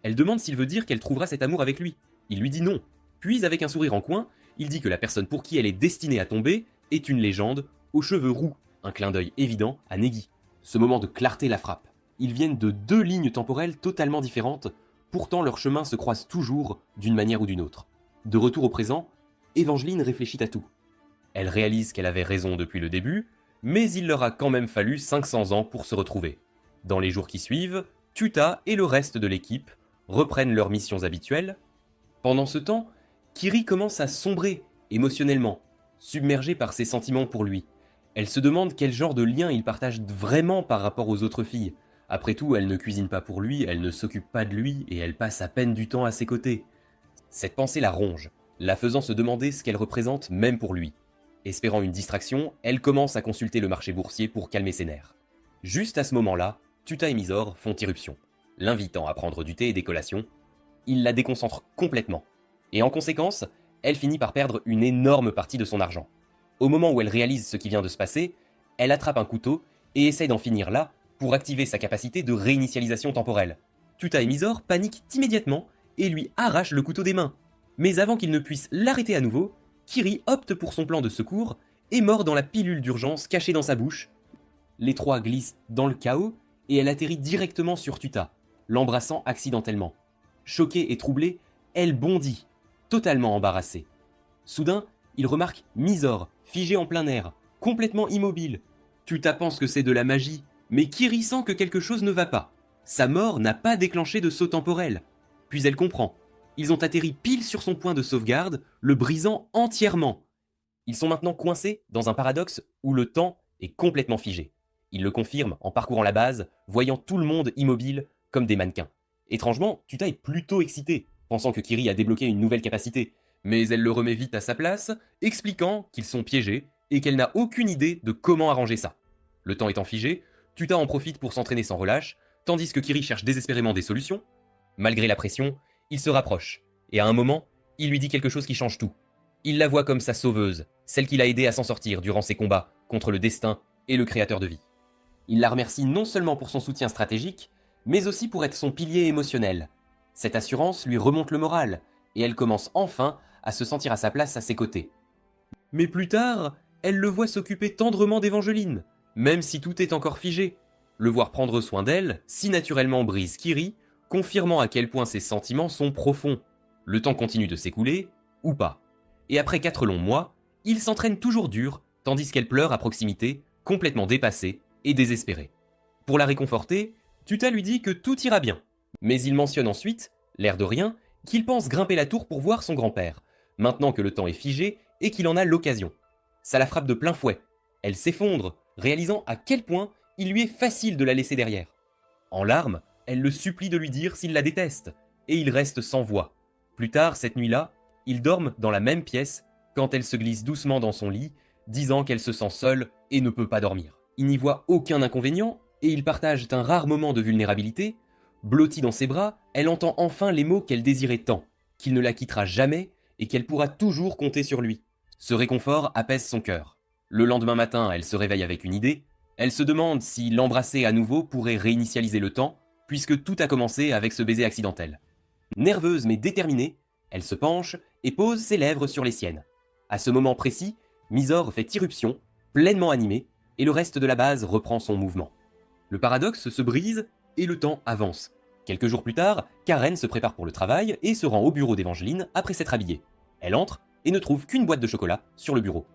Elle demande s'il veut dire qu'elle trouvera cet amour avec lui. Il lui dit non. Puis, avec un sourire en coin, il dit que la personne pour qui elle est destinée à tomber est une légende aux cheveux roux, un clin d'œil évident à Negi. Ce moment de clarté la frappe. Ils viennent de deux lignes temporelles totalement différentes, pourtant leurs chemins se croisent toujours d'une manière ou d'une autre. De retour au présent, Evangeline réfléchit à tout. Elle réalise qu'elle avait raison depuis le début, mais il leur a quand même fallu 500 ans pour se retrouver. Dans les jours qui suivent, Tuta et le reste de l'équipe reprennent leurs missions habituelles. Pendant ce temps, Kiri commence à sombrer émotionnellement, submergée par ses sentiments pour lui. Elle se demande quel genre de lien il partage vraiment par rapport aux autres filles. Après tout, elle ne cuisine pas pour lui, elle ne s'occupe pas de lui et elle passe à peine du temps à ses côtés. Cette pensée la ronge, la faisant se demander ce qu'elle représente même pour lui. Espérant une distraction, elle commence à consulter le marché boursier pour calmer ses nerfs. Juste à ce moment-là, Tuta et Mysore font irruption, l'invitant à prendre du thé et des collations. Il la déconcentre complètement. Et en conséquence, elle finit par perdre une énorme partie de son argent. Au moment où elle réalise ce qui vient de se passer, elle attrape un couteau et essaie d'en finir là pour activer sa capacité de réinitialisation temporelle. Tuta et Mysore paniquent immédiatement et lui arrachent le couteau des mains. Mais avant qu'il ne puisse l'arrêter à nouveau, Kiri opte pour son plan de secours et mord dans la pilule d'urgence cachée dans sa bouche. Les trois glissent dans le chaos et elle atterrit directement sur Tuta, l'embrassant accidentellement. Choquée et troublée, elle bondit, totalement embarrassée. Soudain, il remarque Mysore, figée en plein air, complètement immobile. Tuta pense que c'est de la magie, mais Kiri sent que quelque chose ne va pas. Sa mort n'a pas déclenché de saut temporel. Puis elle comprend. Ils ont atterri pile sur son point de sauvegarde, le brisant entièrement. Ils sont maintenant coincés dans un paradoxe où le temps est complètement figé. Il le confirme en parcourant la base, voyant tout le monde immobile comme des mannequins. Étrangement, Tuta est plutôt excitée, pensant que Kiri a débloqué une nouvelle capacité, mais elle le remet vite à sa place, expliquant qu'ils sont piégés et qu'elle n'a aucune idée de comment arranger ça. Le temps étant figé, Tuta en profite pour s'entraîner sans relâche, tandis que Kiri cherche désespérément des solutions. Malgré la pression, il se rapproche, et à un moment, il lui dit quelque chose qui change tout. Il la voit comme sa sauveuse, celle qui l'a aidé à s'en sortir durant ses combats contre le destin et le créateur de vie. Il la remercie non seulement pour son soutien stratégique, mais aussi pour être son pilier émotionnel. Cette assurance lui remonte le moral, et elle commence enfin à se sentir à sa place à ses côtés. Mais plus tard, elle le voit s'occuper tendrement d'Evangeline, même si tout est encore figé. Le voir prendre soin d'elle, si naturellement brise Kiri, confirmant à quel point ses sentiments sont profonds. Le temps continue de s'écouler, ou pas. Et après 4 longs mois, il s'entraîne toujours dur, tandis qu'elle pleure à proximité, complètement dépassée et désespérée. Pour la réconforter, Tuta lui dit que tout ira bien. Mais il mentionne ensuite, l'air de rien, qu'il pense grimper la tour pour voir son grand-père, maintenant que le temps est figé et qu'il en a l'occasion. Ça la frappe de plein fouet. Elle s'effondre, réalisant à quel point il lui est facile de la laisser derrière. En larmes, elle le supplie de lui dire s'il la déteste, et il reste sans voix. Plus tard, cette nuit-là, ils dorment dans la même pièce quand elle se glisse doucement dans son lit, disant qu'elle se sent seule et ne peut pas dormir. Il n'y voit aucun inconvénient, et ils partagent un rare moment de vulnérabilité. Blottie dans ses bras, elle entend enfin les mots qu'elle désirait tant, qu'il ne la quittera jamais et qu'elle pourra toujours compter sur lui. Ce réconfort apaise son cœur. Le lendemain matin, elle se réveille avec une idée. Elle se demande si l'embrasser à nouveau pourrait réinitialiser le temps, puisque tout a commencé avec ce baiser accidentel. Nerveuse mais déterminée, elle se penche et pose ses lèvres sur les siennes. À ce moment précis, Mysore fait irruption, pleinement animée, et le reste de la base reprend son mouvement. Le paradoxe se brise et le temps avance. Quelques jours plus tard, Karen se prépare pour le travail et se rend au bureau d'Evangeline après s'être habillée. Elle entre et ne trouve qu'une boîte de chocolat sur le bureau.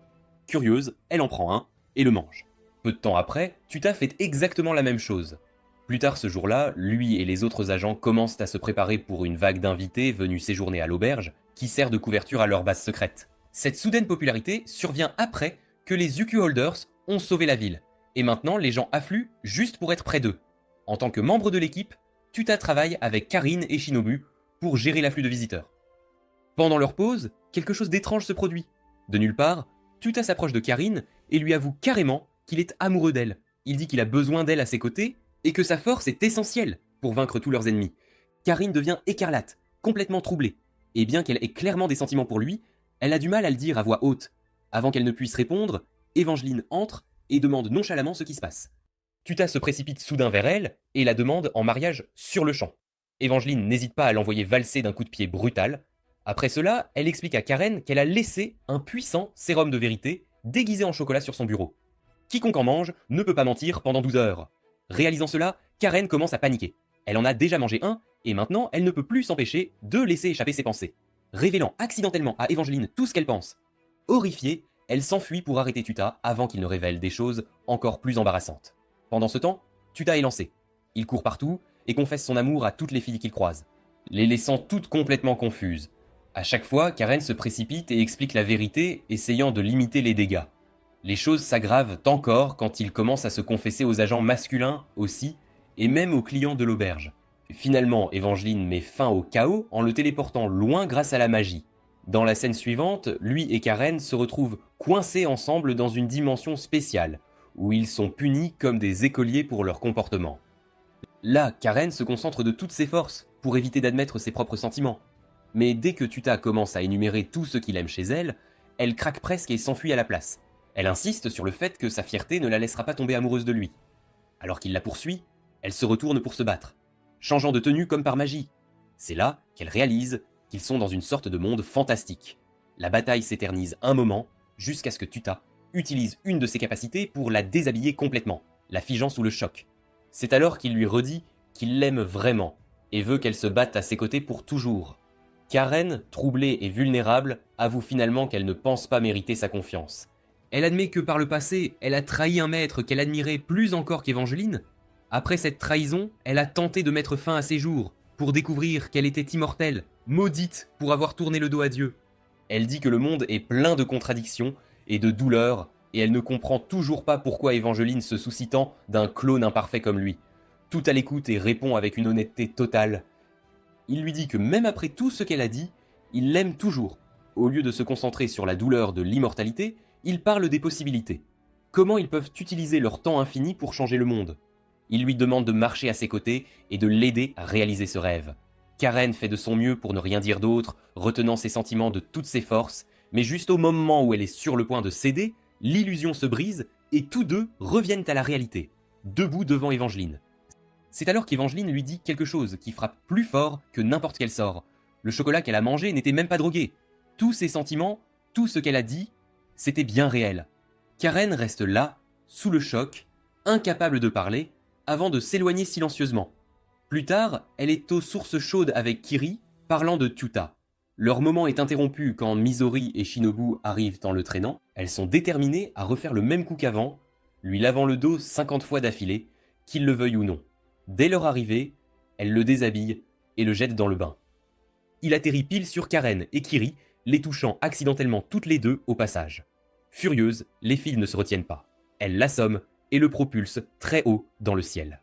Curieuse, elle en prend un et le mange. Peu de temps après, Tuta fait exactement la même chose. Plus tard ce jour-là, lui et les autres agents commencent à se préparer pour une vague d'invités venus séjourner à l'auberge, qui sert de couverture à leur base secrète. Cette soudaine popularité survient après que les Uku Holders ont sauvé la ville, et maintenant les gens affluent juste pour être près d'eux. En tant que membre de l'équipe, Tuta travaille avec Karine et Shinobu pour gérer l'afflux de visiteurs. Pendant leur pause, quelque chose d'étrange se produit. De nulle part, Tuta s'approche de Karine et lui avoue carrément qu'il est amoureux d'elle. Il dit qu'il a besoin d'elle à ses côtés et que sa force est essentielle pour vaincre tous leurs ennemis. Karine devient écarlate, complètement troublée. Et bien qu'elle ait clairement des sentiments pour lui, elle a du mal à le dire à voix haute. Avant qu'elle ne puisse répondre, Évangeline entre et demande nonchalamment ce qui se passe. Tuta se précipite soudain vers elle et la demande en mariage sur le champ. Évangeline n'hésite pas à l'envoyer valser d'un coup de pied brutal. Après cela, elle explique à Karen qu'elle a laissé un puissant sérum de vérité déguisé en chocolat sur son bureau. Quiconque en mange ne peut pas mentir pendant 12 heures. Réalisant cela, Karen commence à paniquer. Elle en a déjà mangé un, et maintenant elle ne peut plus s'empêcher de laisser échapper ses pensées, révélant accidentellement à Évangeline tout ce qu'elle pense. Horrifiée, elle s'enfuit pour arrêter Tuta avant qu'il ne révèle des choses encore plus embarrassantes. Pendant ce temps, Tuta est lancé. Il court partout et confesse son amour à toutes les filles qu'il croise, les laissant toutes complètement confuses. À chaque fois, Karen se précipite et explique la vérité, essayant de limiter les dégâts. Les choses s'aggravent encore quand il commence à se confesser aux agents masculins aussi, et même aux clients de l'auberge. Finalement, Évangeline met fin au chaos en le téléportant loin grâce à la magie. Dans la scène suivante, lui et Karen se retrouvent coincés ensemble dans une dimension spéciale, où ils sont punis comme des écoliers pour leur comportement. Là, Karen se concentre de toutes ses forces pour éviter d'admettre ses propres sentiments. Mais dès que Tuta commence à énumérer tout ce qu'il aime chez elle, elle craque presque et s'enfuit à la place. Elle insiste sur le fait que sa fierté ne la laissera pas tomber amoureuse de lui. Alors qu'il la poursuit, elle se retourne pour se battre, changeant de tenue comme par magie. C'est là qu'elle réalise qu'ils sont dans une sorte de monde fantastique. La bataille s'éternise un moment, jusqu'à ce que Tuta utilise une de ses capacités pour la déshabiller complètement, la figeant sous le choc. C'est alors qu'il lui redit qu'il l'aime vraiment, et veut qu'elle se batte à ses côtés pour toujours. Karen, troublée et vulnérable, avoue finalement qu'elle ne pense pas mériter sa confiance. Elle admet que par le passé, elle a trahi un maître qu'elle admirait plus encore qu'Évangeline. Après cette trahison, elle a tenté de mettre fin à ses jours, pour découvrir qu'elle était immortelle, maudite pour avoir tourné le dos à Dieu. Elle dit que le monde est plein de contradictions et de douleurs, et elle ne comprend toujours pas pourquoi Évangeline se soucie tant d'un clone imparfait comme lui. Tout à l'écoute et répond avec une honnêteté totale. Il lui dit que même après tout ce qu'elle a dit, il l'aime toujours. Au lieu de se concentrer sur la douleur de l'immortalité, il parle des possibilités. Comment ils peuvent utiliser leur temps infini pour changer le monde? Il lui demande de marcher à ses côtés et de l'aider à réaliser ce rêve. Karen fait de son mieux pour ne rien dire d'autre, retenant ses sentiments de toutes ses forces, mais juste au moment où elle est sur le point de céder, l'illusion se brise et tous deux reviennent à la réalité, debout devant Évangeline. C'est alors qu'Évangeline lui dit quelque chose qui frappe plus fort que n'importe quel sort. Le chocolat qu'elle a mangé n'était même pas drogué. Tous ses sentiments, tout ce qu'elle a dit, c'était bien réel. Karen reste là, sous le choc, incapable de parler, avant de s'éloigner silencieusement. Plus tard, elle est aux sources chaudes avec Kiri, parlant de Tuta. Leur moment est interrompu quand Misori et Shinobu arrivent en le traînant. Elles sont déterminées à refaire le même coup qu'avant, lui lavant le dos 50 fois d'affilée, qu'il le veuille ou non. Dès leur arrivée, elle le déshabille et le jette dans le bain. Il atterrit pile sur Karen et Kiri, les touchant accidentellement toutes les deux au passage. Furieuses, les filles ne se retiennent pas. Elles l'assomment et le propulsent très haut dans le ciel.